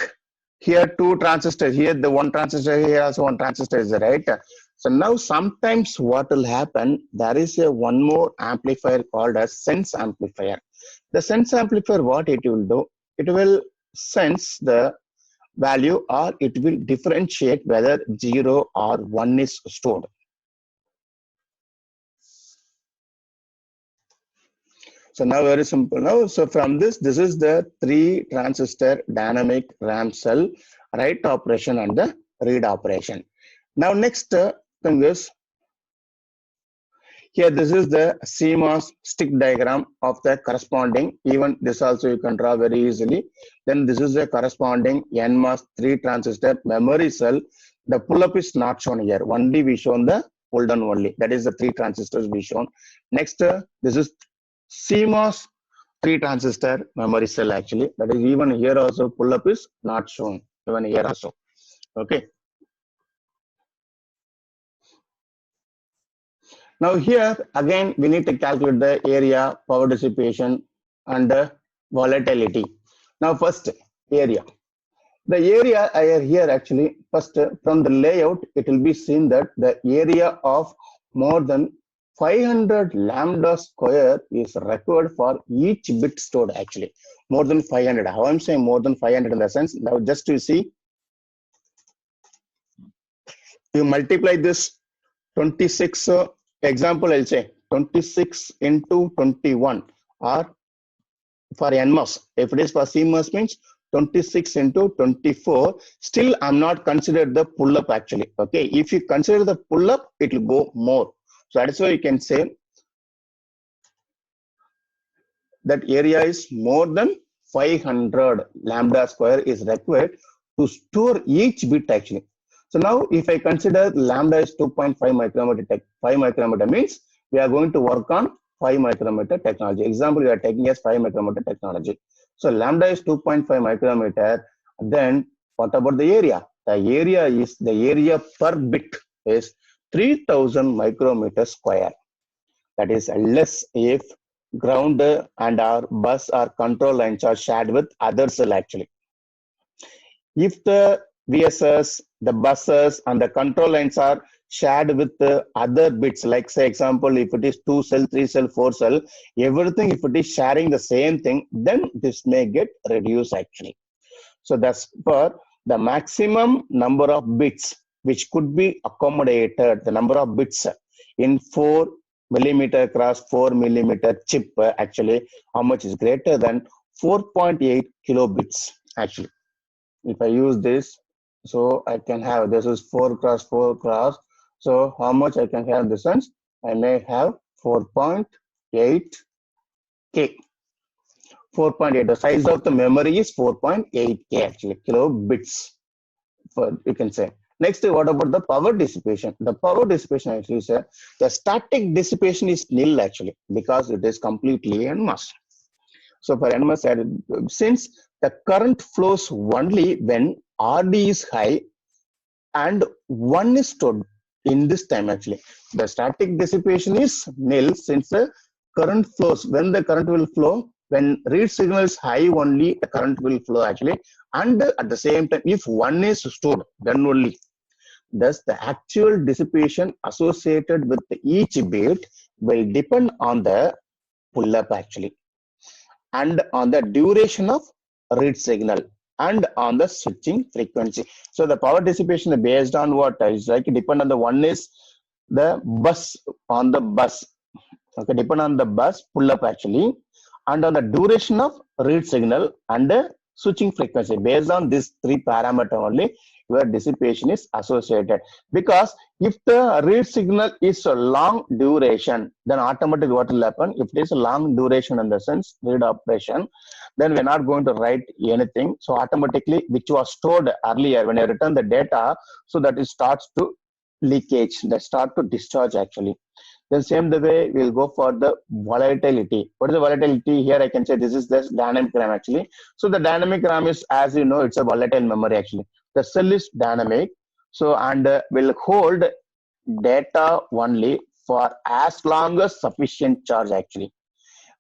here 2 transistors, here the 1 transistor, here also 1 transistor is there, right? So now sometimes what will happen, there is a one more amplifier called as sense amplifier. The sense amplifier, what it will do, it will sense the value or it will differentiate whether 0 or 1 is stored. So now very simple now. So from this is the 3 transistor dynamic RAM cell, write operation and the read operation. Now next thing is, here this is the CMOS stick diagram of the corresponding, even this also you can draw very easily. Then this is the corresponding NMOS 3 transistor memory cell. The pull-up is not shown here, only we shown the pull down only, that is the 3 transistors we shown. Next this is CMOS 3 transistor memory cell, actually that is even here also pull-up is not shown, even here also, okay. Now here again we need to calculate the area, power dissipation and volatility. Now first area. The area here actually, first from the layout it will be seen that the area of more than 500 lambda square is required for each bit stored, actually more than 500. How I'm saying more than 500 in the sense, now just to see, you multiply this 26 example, I'll say 26 into 21, or for NMOS, if it is for CMOS means 26 into 24, still I'm not considered the pull-up actually, okay. If you consider the pull-up, it will go more. So that's why you can say that area is more than 500 lambda square is required to store each bit, actually. So now if I consider lambda is 2.5 micrometer, 5 micrometer means we are going to work on 5 micrometer technology. Example, we are taking as 5 micrometer technology. So lambda is 2.5 micrometer. Then what about the area? The area is, the area per bit is 3000 micrometer square. That is less if ground and our bus or control lines are shared with other cell, actually. If the VSS, the buses and the control lines are shared with the other bits, like say example, if it is 2 cell, 3 cell, 4 cell, everything if it is sharing the same thing, then this may get reduced, actually. So that's for the maximum number of bits which could be accommodated, the number of bits in 4 millimeter cross 4 millimeter chip, actually how much is greater than 4.8 kilobits, actually. If I use this, so I can have, this is 4 cross 4 cross, so how much I can have this one, I may have 4.8 K. 4.8, the size of the memory is 4.8 K, actually kilobits, for you can say. Next, what about the power dissipation? The power dissipation actually is the static dissipation is nil, actually, because it is completely NMOS. So for NMOS, since the current flows only when RD is high and 1 is stored in this time, actually, the static dissipation is nil, since the current flows, when the current will flow, when read signal is high only the current will flow, actually, and at the same time if 1 is stored, then only. Thus the actual dissipation associated with each bit will depend on the pull-up, actually, and on the duration of read signal and on the switching frequency. So the power dissipation is based on what is like depend on the one is the bus, on the bus, okay, depend on the bus pull-up, actually, and on the duration of read signal and the switching frequency. Based on these three parameters only, your dissipation is associated. Because if the read signal is a long duration, then automatically what will happen? If it is a long duration in the sense read operation, then we're not going to write anything. So automatically, which was stored earlier when I return the data, so that it starts to leakage, that start to discharge actually. Then same the way we'll go for the volatility. What is the volatility? Here I can say this is the dynamic RAM actually. So the dynamic RAM is, as you know, it's a volatile memory actually. The cell is dynamic. So and will hold data only for as long as sufficient charge actually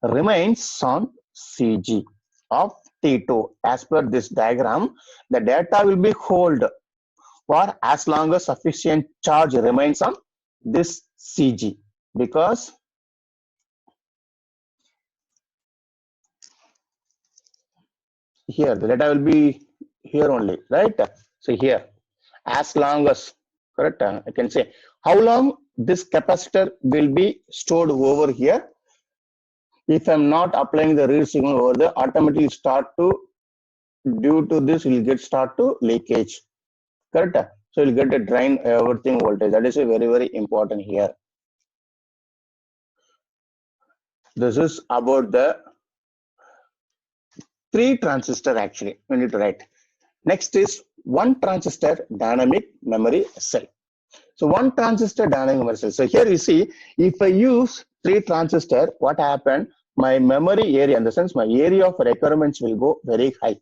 remains on CG of T2. As per this diagram, the data will be hold for as long as sufficient charge remains on this CG, because here the data will be here only, right? So here, as long as, correct, I can say how long this capacitor will be stored over here. If I'm not applying the read signal over there, automatically start to, due to this, will get start to leakage, correct? So you'll get a drain everything voltage. That is a very, very important here. This is about the 3 transistor actually we need to write. Next is 1 transistor dynamic memory cell. So 1 transistor dynamic memory cell. So here you see, if I use 3 transistor, what happened? My memory area, in the sense my area of requirements will go very high.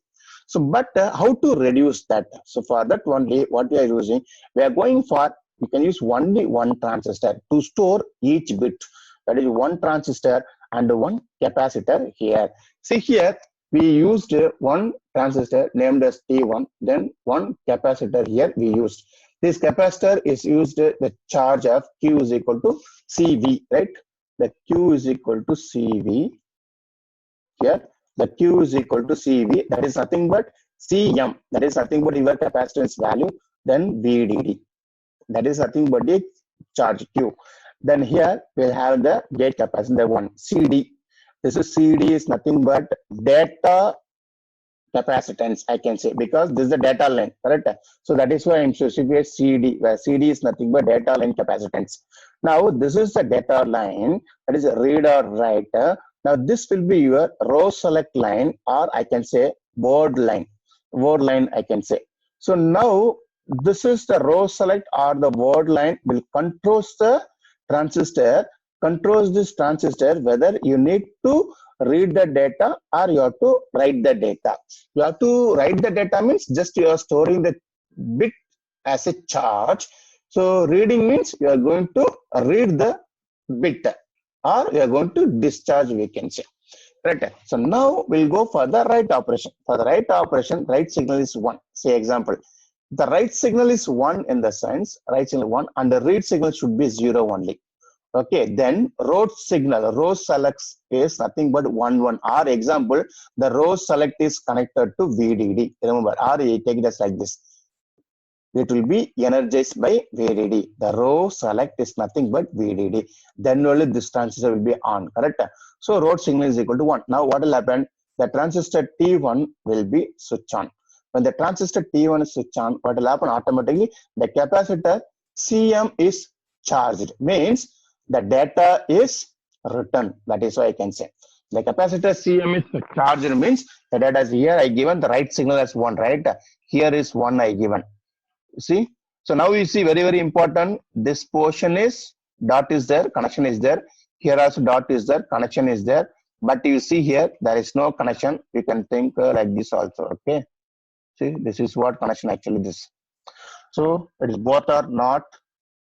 So, but how to reduce that? So for that only, what we are using, we are going for, you can use only 1 transistor to store each bit. That is 1 transistor and 1 capacitor here. See here, we used 1 transistor named as T1, then 1 capacitor here we used. This capacitor is used, the charge of Q is equal to CV, right? The Q is equal to CV here. The Q is equal to CV, that is nothing but Cm, that is nothing but your capacitance value, then VDD, that is nothing but the charge Q. Then here we'll have the gate capacitor 1, CD. This is CD is nothing but data capacitance, I can say, because this is the data line, correct? So that is why I'm specifying CD, where CD is nothing but data line capacitance. Now this is the data line, that is a read or write. Now this will be your row select line, or I can say word line. Word line I can say. So now this is the row select or the word line will controls the transistor, controls this transistor whether you need to read the data or you have to write the data. You have to write the data means just you are storing the bit as a charge. So reading means you are going to read the bit or you are going to discharge, we can say. Right. So now we'll go for the write operation. For the write operation, write signal is 1. Say example, the write signal is 1 in the sense, write signal 1, and the read signal should be 0 only. Okay, then row signal, row select is nothing but 1 1. Our example, the row select is connected to VDD. Remember, or you take it as like this. It will be energized by VDD. The row select is nothing but VDD. Then only this transistor will be on, correct? So row signal is equal to 1. Now what will happen? The transistor T1 will be switch on. When the transistor T1 is switch on, what will happen? Automatically, the capacitor Cm is charged. Means the data is written. That is why I can say. The capacitor Cm is charged means the data is here. I given the right signal as 1, right? Here is 1 I given. See, so now you see very, very important. This portion is dot is there, connection is there. Here also dot is there, connection is there. But you see here, there is no connection. You can think like this also. Okay. See, this is what connection actually this. So it is both are not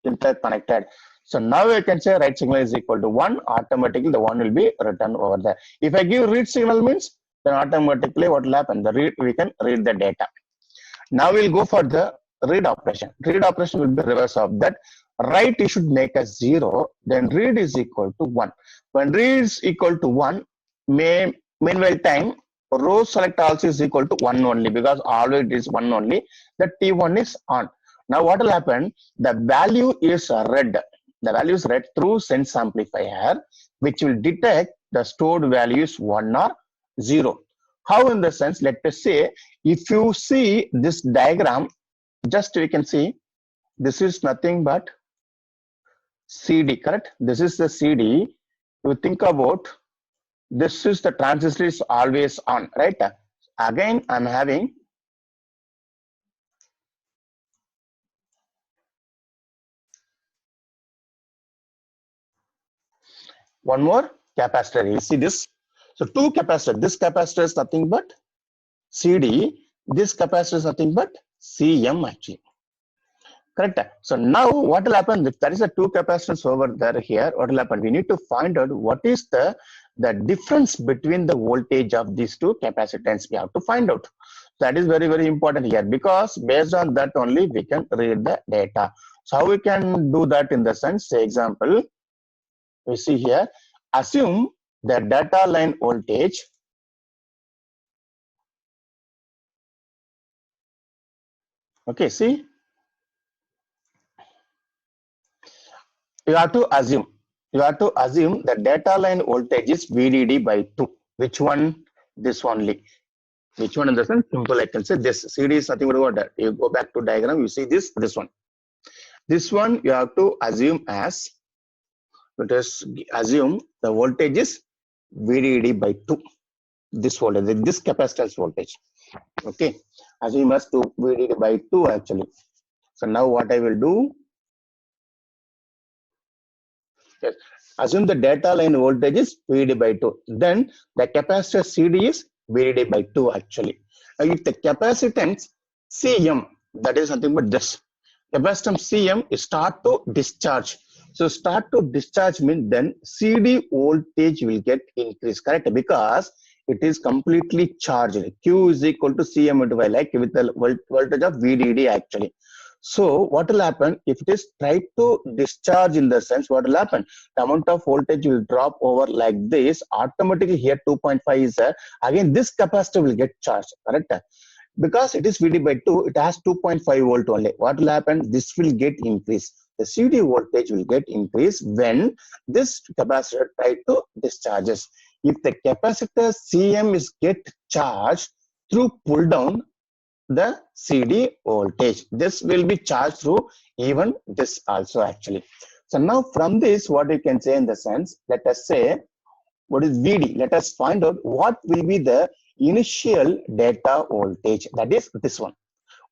interconnected. So now I can say write signal is equal to 1. Automatically the 1 will be written over there. If I give read signal means, then automatically what will happen? The read, we can read the data. Now we'll go for the read operation. Read operation will be reverse of that. Write you should make a 0, then read is equal to 1. When read is equal to 1, meanwhile time row select also is equal to 1 only, because always it is 1 only. The T1 is on. Now what will happen? The value is read. The value is read through sense amplifier, which will detect the stored values 1 or 0. How in the sense, let us say, if you see this diagram, just we can see this is nothing but CD, correct? This is the CD. You think about this is the transistor is always on, right? Again, I'm having one more capacitor. You see this? So two capacitor. This capacitor is nothing but CD. This capacitor is nothing but CM actually. Correct. So now what will happen if there is a two capacitors over there here? What will happen? We need to find out what is the difference between the voltage of these two capacitance. We have to find out. That is very, very important here, because based on that only we can read the data. So how we can do that in the sense, say example, we see here, assume the data line voltage. Okay, see, you have to assume the data line voltage is VDD by 2. Which one? This only. Which one in the sense? Simple, I can say this CD is nothing but what? You go back to diagram, you see this one. This one you have to assume as, let us assume the voltage is VDD by 2. This voltage, this capacitance voltage. Okay, assume as to VDD by 2 actually. So now what I will do, yes, assume the data line voltage is VDD by 2. Then the capacitor CD is VDD by 2 actually. Now if the capacitance CM, that is nothing but this. Capacitance CM is start to discharge. So start to discharge means then CD voltage will get increased, correct? Because it is completely charged. Q is equal to CM into Y, like with the voltage of VDD actually. So what will happen if it is tried to discharge in the sense, what will happen? The amount of voltage will drop over like this. Automatically here 2.5 is there. Again, this capacitor will get charged, correct? Because it is VD by 2, it has 2.5 volt only. What will happen? This will get increased. The CD voltage will get increased when this capacitor try to discharges. If the capacitor CM is get charged through pull down the CD voltage, this will be charged through even this also actually. So now from this, what we can say in the sense, let us say what is VD. Let us find out what will be the initial data voltage. That is this one.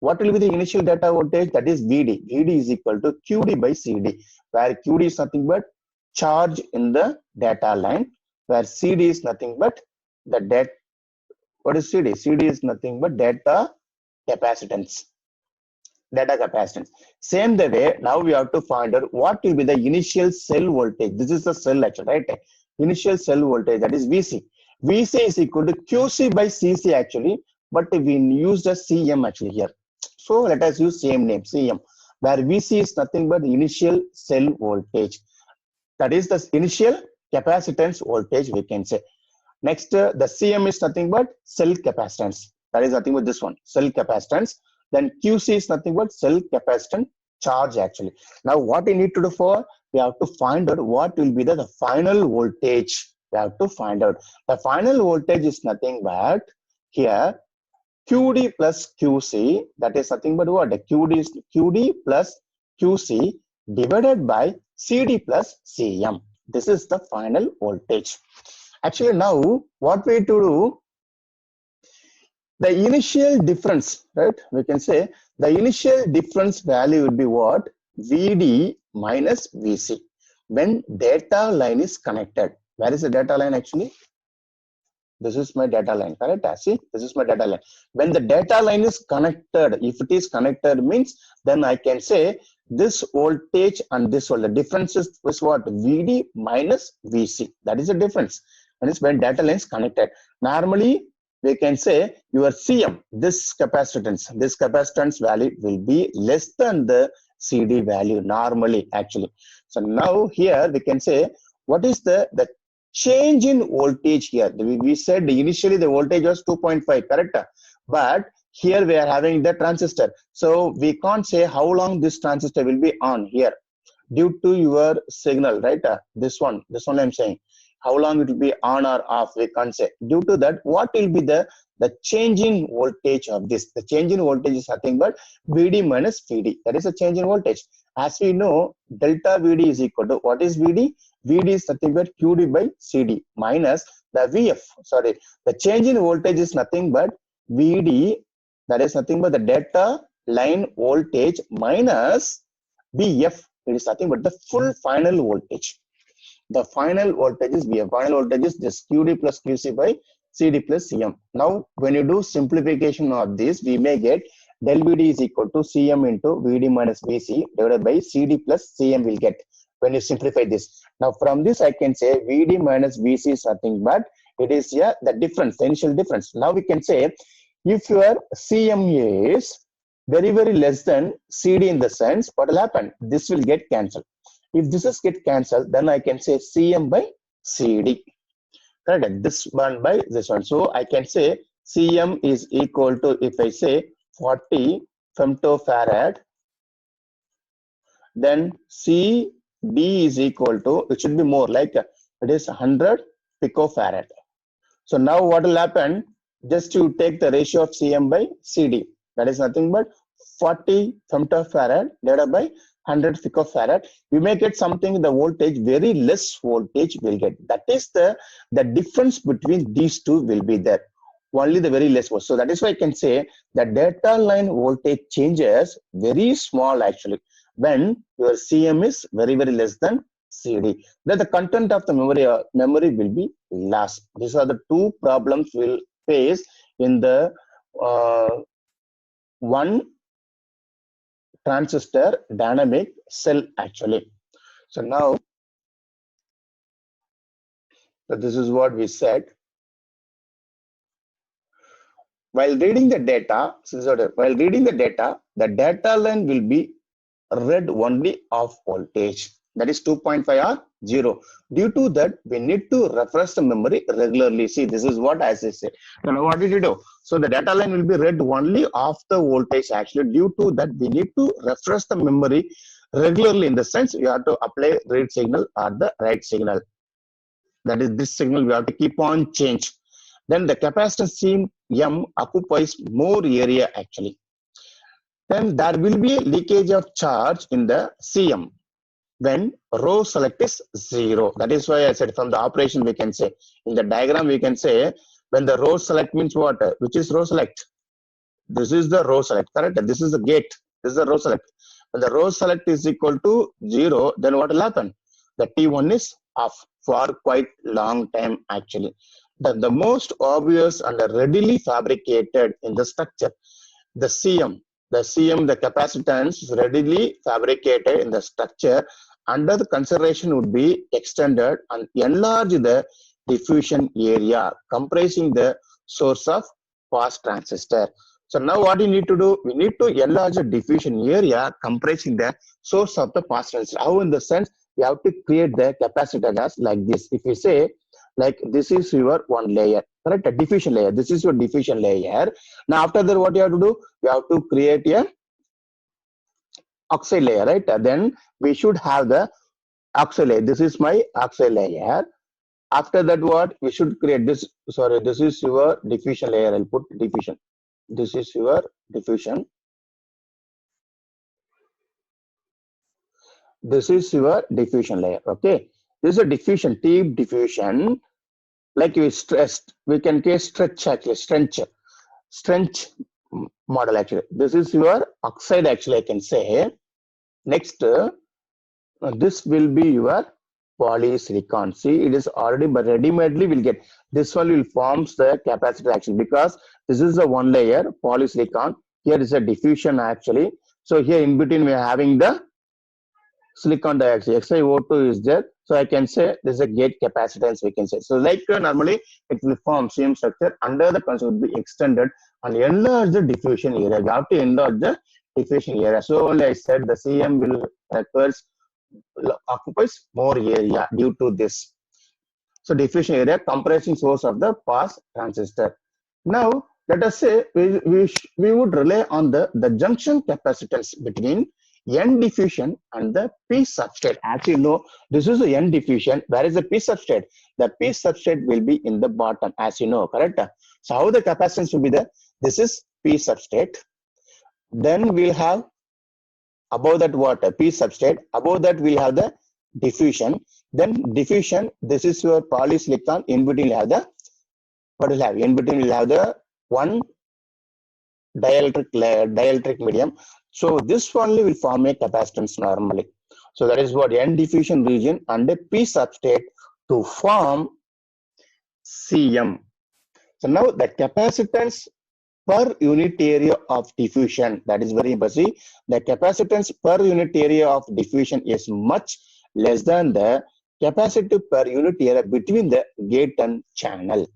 What will be the initial data voltage? That is VD. VD is equal to QD by CD, where QD is nothing but charge in the data line, where CD is nothing but the data. What is CD? CD is nothing but data capacitance. Data capacitance. Same the way, now we have to find out what will be the initial cell voltage. This is the cell actually, right? Initial cell voltage, that is VC. VC is equal to QC by CC actually, but we use the CM actually here. So let us use same name, CM, where VC is nothing but the initial cell voltage. That is the initial capacitance voltage we can say. Next, the CM is nothing but cell capacitance. That is nothing but this one, cell capacitance. Then QC is nothing but cell capacitance charge actually. Now what we need to do for, we have to find out what will be the final voltage. We have to find out. The final voltage is nothing but here QD plus QC, that is nothing but what? QD is QD plus QC divided by CD plus CM. This is the final voltage. Actually now what we to do, the initial difference, right? We can say the initial difference value will be what? VD minus VC when data line is connected. Where is the data line actually? This is my data line, correct? See, this is my data line. When the data line is connected, if it is connected means, then I can say this voltage and this voltage. The difference is what? VD minus VC. That is the difference. And it's when data line is connected. Normally, we can say your CM, this capacitance value will be less than the CD value normally actually. So now here we can say what is the change in voltage here. We said initially the voltage was 2.5, correct? But here we are having the transistor. So we can't say how long this transistor will be on here due to your signal, right? This one I'm saying. how long it will be on or off, we can't say. Due to that, what will be the change in voltage of this? The change in voltage is nothing but VD minus VD. That is a change in voltage. As we know, delta VD is equal to, what is VD? VD is nothing but QD by CD minus the VF. Sorry, the change in voltage is nothing but VD, that is nothing but the data line voltage minus VF. It is nothing but the full final voltage. The final voltage is VF. Final voltage is this QD plus QC by CD plus CM. Now, when you do simplification of this, we may get del VD is equal to CM into VD minus VC divided by CD plus CM will get when you simplify this. Now, from this, I can say VD minus VC is nothing but it is the difference, the initial difference. Now, we can say if your CM is very, very less than CD in the sense, what will happen? This will get cancelled. If this is get cancelled, then I can say CM by CD. Correct? This one by this one. So I can say CM is equal to, if I say 40 femtofarad, then CD is equal to, it should be more like it is 100 picofarad. So now what will happen? Just you take the ratio of CM by CD. That is nothing but 40 femtofarad divided by 100 picofarad. We may get something, the voltage, very less voltage will get. That is the difference between these two will be there. Only the very less voltage. So that is why I can say the data line voltage changes very small actually when your CM is very, very less than CD. Then the content of the memory will be lost. These are the two problems we'll face in the one transistor dynamic cell actually. So now, this is what we said. While reading the data, the data line will be read only of voltage. That is 2.5 or 0. Due to that, we need to refresh the memory regularly. See, this is what I say. So now what did you do? So the data line will be read only of the voltage actually. Due to that, we need to refresh the memory regularly, in the sense you have to apply read signal or the write signal. That is, this signal we have to keep on change. Then the capacitance CM occupies more area actually. Then there will be a leakage of charge in the CM when row select is 0. That is why I said from the operation we can say, in the diagram we can say, when the row select means what? Which is row select? This is the row select, correct? This is the gate. This is the row select. When the row select is equal to 0, then what will happen? The T1 is off for quite long time actually. The most obvious and readily fabricated in the structure, the CM, the capacitance is readily fabricated in the structure. Under the consideration would be extended and enlarge the diffusion area comprising the source of pass transistor. So now what you need to do? We need to enlarge the diffusion area comprising the source of the pass transistor. How? In the sense, we have to create the capacitor as like this. If you say like this is your one layer, correct? A diffusion layer. This is your diffusion layer. Now after that, what you have to do? You have to create a oxide layer, right? Then we should have the oxide layer. This is my oxide layer. After that, what we should create this? Sorry, this is your diffusion layer. I'll put diffusion. This is your diffusion. This is your diffusion layer. Okay, this is a diffusion, deep diffusion. Like we stressed, we can get stretch actually, stretch model actually. This is your oxide actually, I can say. Next, this will be your polysilicon. See, it is already, but ready-madely will get. This one will forms the capacitor actually, because this is the one layer polysilicon. Here is a diffusion actually. So here in between we are having the silicon dioxide. XiO2 is there. So I can say this is a gate capacitance, we can say. So like normally it will form same structure. Under the concept will be extended and enlarge the diffusion area. You have to enlarge the diffusion area. So only I said the CM will occupies more area due to this. So diffusion area comprising source of the pass transistor. Now let us say we would rely on the junction capacitance between N diffusion and the P substrate. As you know, this is the N diffusion. Where is the P substrate? The P substrate will be in the bottom, as you know, correct? So how the capacitance will be there? This is P substrate. Then we'll have above that water P substrate. Above that we'll have the diffusion. Then diffusion. This is your polysilicon. In between we'll have the what will have? In between we'll have the one dielectric medium. So this only will form a capacitance normally. So that is what N diffusion region and a P substrate to form CM. So now the capacitance per unit area of diffusion, that is very important. The capacitance per unit area of diffusion is much less than the capacity per unit area between the gate and channel.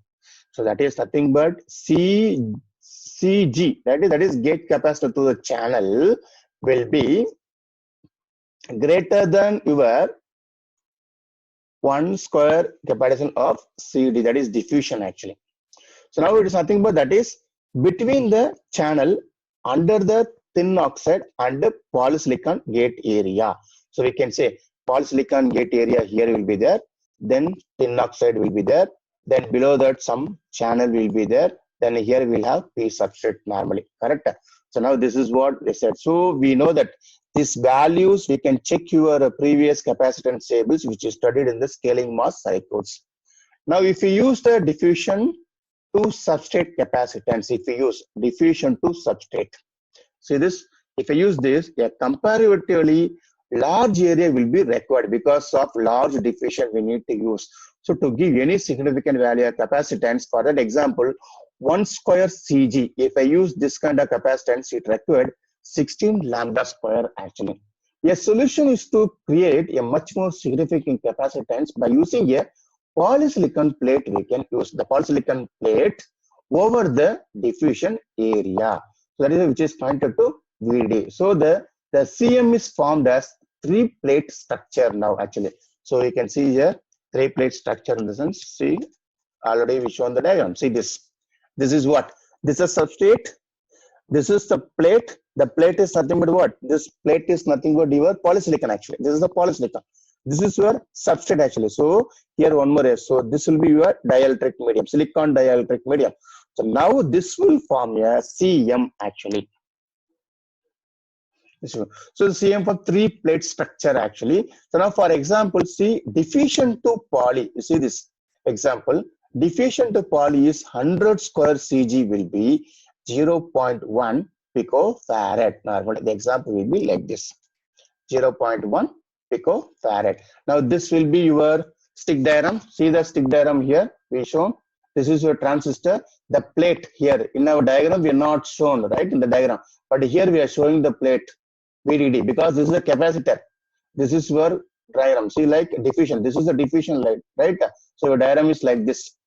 So that is nothing but CG, that is gate capacitor to the channel, will be greater than your 1 square capacitance of CD, that is diffusion actually. So now it is nothing but that is between the channel under the thin oxide and the polysilicon gate area. So we can say polysilicon gate area here will be there, then thin oxide will be there, then below that some channel will be there, then here we'll have P substrate normally, correct? So now this is what they said. So we know that these values, we can check your previous capacitance tables which is studied in the scaling mass circuits. Now if you use the diffusion to substrate capacitance, if you use diffusion to substrate, see this, if I use this, a comparatively large area will be required because of large diffusion we need to use. So to give any significant value of capacitance, for that example, 1 square Cg, if I use this kind of capacitance, it required 16 lambda square actually. A solution is to create a much more significant capacitance by using a polysilicon plate. We can use the polysilicon plate over the diffusion area. So that is which is pointed to VD. So the CM is formed as 3-plate structure now actually. So you can see here 3-plate structure in the sense. See, already we shown the diagram. See this. This is what? This is substrate. This is the plate. The plate is nothing but what? This plate is nothing but your polysilicon actually. This is the polysilicon. This is your substrate actually. So here one more is. So this will be your dielectric medium, silicon dielectric medium. So now this will form a CM actually. So the CM for 3-plate structure actually. So now for example, see diffusion to poly. You see this example. Diffusion to poly is 100 square Cg will be 0.1 picofarad. Normally the example will be like this, 0.1 picofarad. Now this will be your stick diagram. See the stick diagram here we shown. This is your transistor. The plate here in our diagram we are not shown right in the diagram, but here we are showing the plate VDD because this is a capacitor. This is your diagram. See like diffusion. This is the diffusion light, right? So your diagram is like this.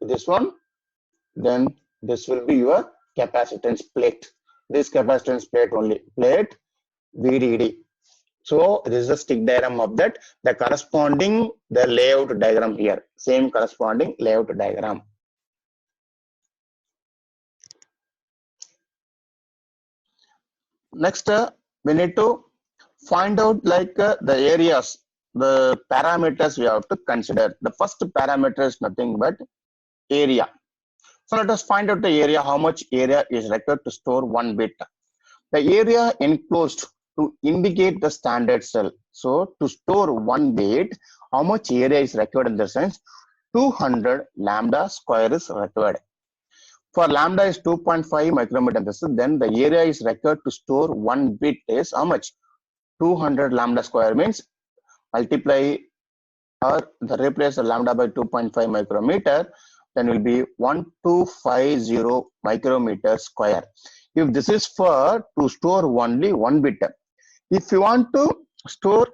This one, then this will be your capacitance plate. This capacitance plate only, plate VDD. So this is the stick diagram of that. The corresponding the layout diagram here, same corresponding layout diagram. Next, we need to find out like the areas, the parameters we have to consider. The first parameter is nothing but area. So let us find out the area, how much area is required to store 1 bit. The area enclosed to indicate the standard cell. So to store 1 bit, how much area is required in the sense 200 lambda square is required. For lambda is 2.5 micrometer, then the area is required to store 1 bit is how much? 200 lambda square means multiply or the replace the lambda by 2.5 micrometer, then will be 1250 micrometer square. If this is for to store only 1 bit, if you want to store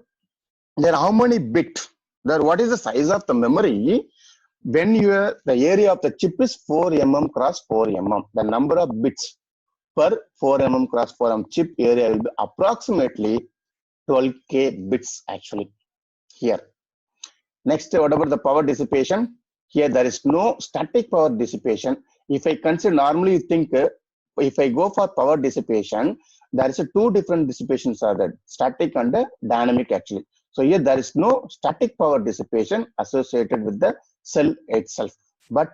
there how many bit, there what is the size of the memory when the area of the chip is 4 mm cross 4 mm, the number of bits per 4 mm cross 4 mm chip area will be approximately 12k bits actually here. Next, what about the power dissipation? Here there is no static power dissipation. If I consider, normally you think if I go for power dissipation, there is a two different dissipations are there, static and dynamic actually. So here there is no static power dissipation associated with the cell itself, but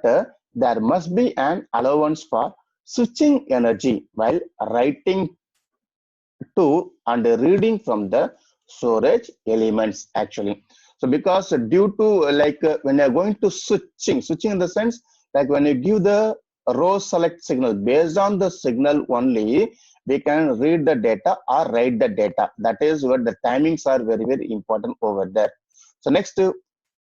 there must be an allowance for switching energy while writing to and reading from the storage elements actually. So because due to when you're going to switching in the sense like when you give the row select signal based on the signal only, we can read the data or write the data. That is what the timings are very, very important over there. So next,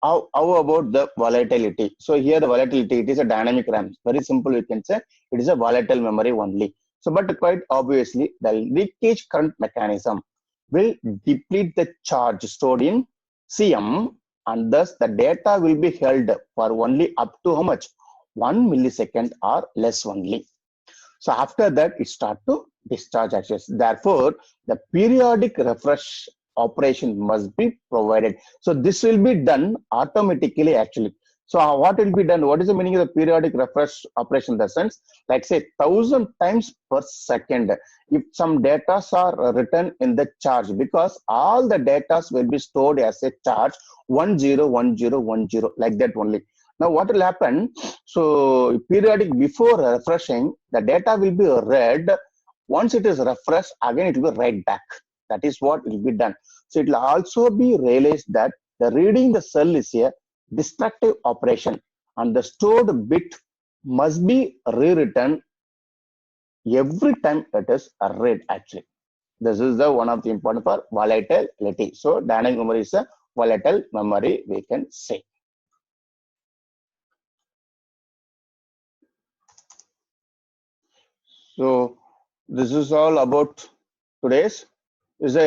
how about the volatility? So here the volatility, it is a dynamic RAM. Very simple, we can say it is a volatile memory only. So, but quite obviously, the leakage current mechanism will deplete the charge stored in CM, and thus the data will be held for only up to how much? 1 millisecond or less only. So after that, it start to discharge access. Therefore, the periodic refresh operation must be provided. So this will be done automatically actually. So what will be done? What is the meaning of the periodic refresh operation in the sense? Like say 1,000 times per second. If some data are written in the charge, because all the data will be stored as a charge 101010 like that only. Now what will happen? So periodic before refreshing, the data will be read. Once it is refreshed, again it will be read back. That is what will be done. So it will also be realized that the reading the cell is a destructive operation, and the stored bit must be rewritten every time it is read actually. This is the one of the important for volatility. So dynamic memory is a volatile memory, we can say. So this is all about today's. Is there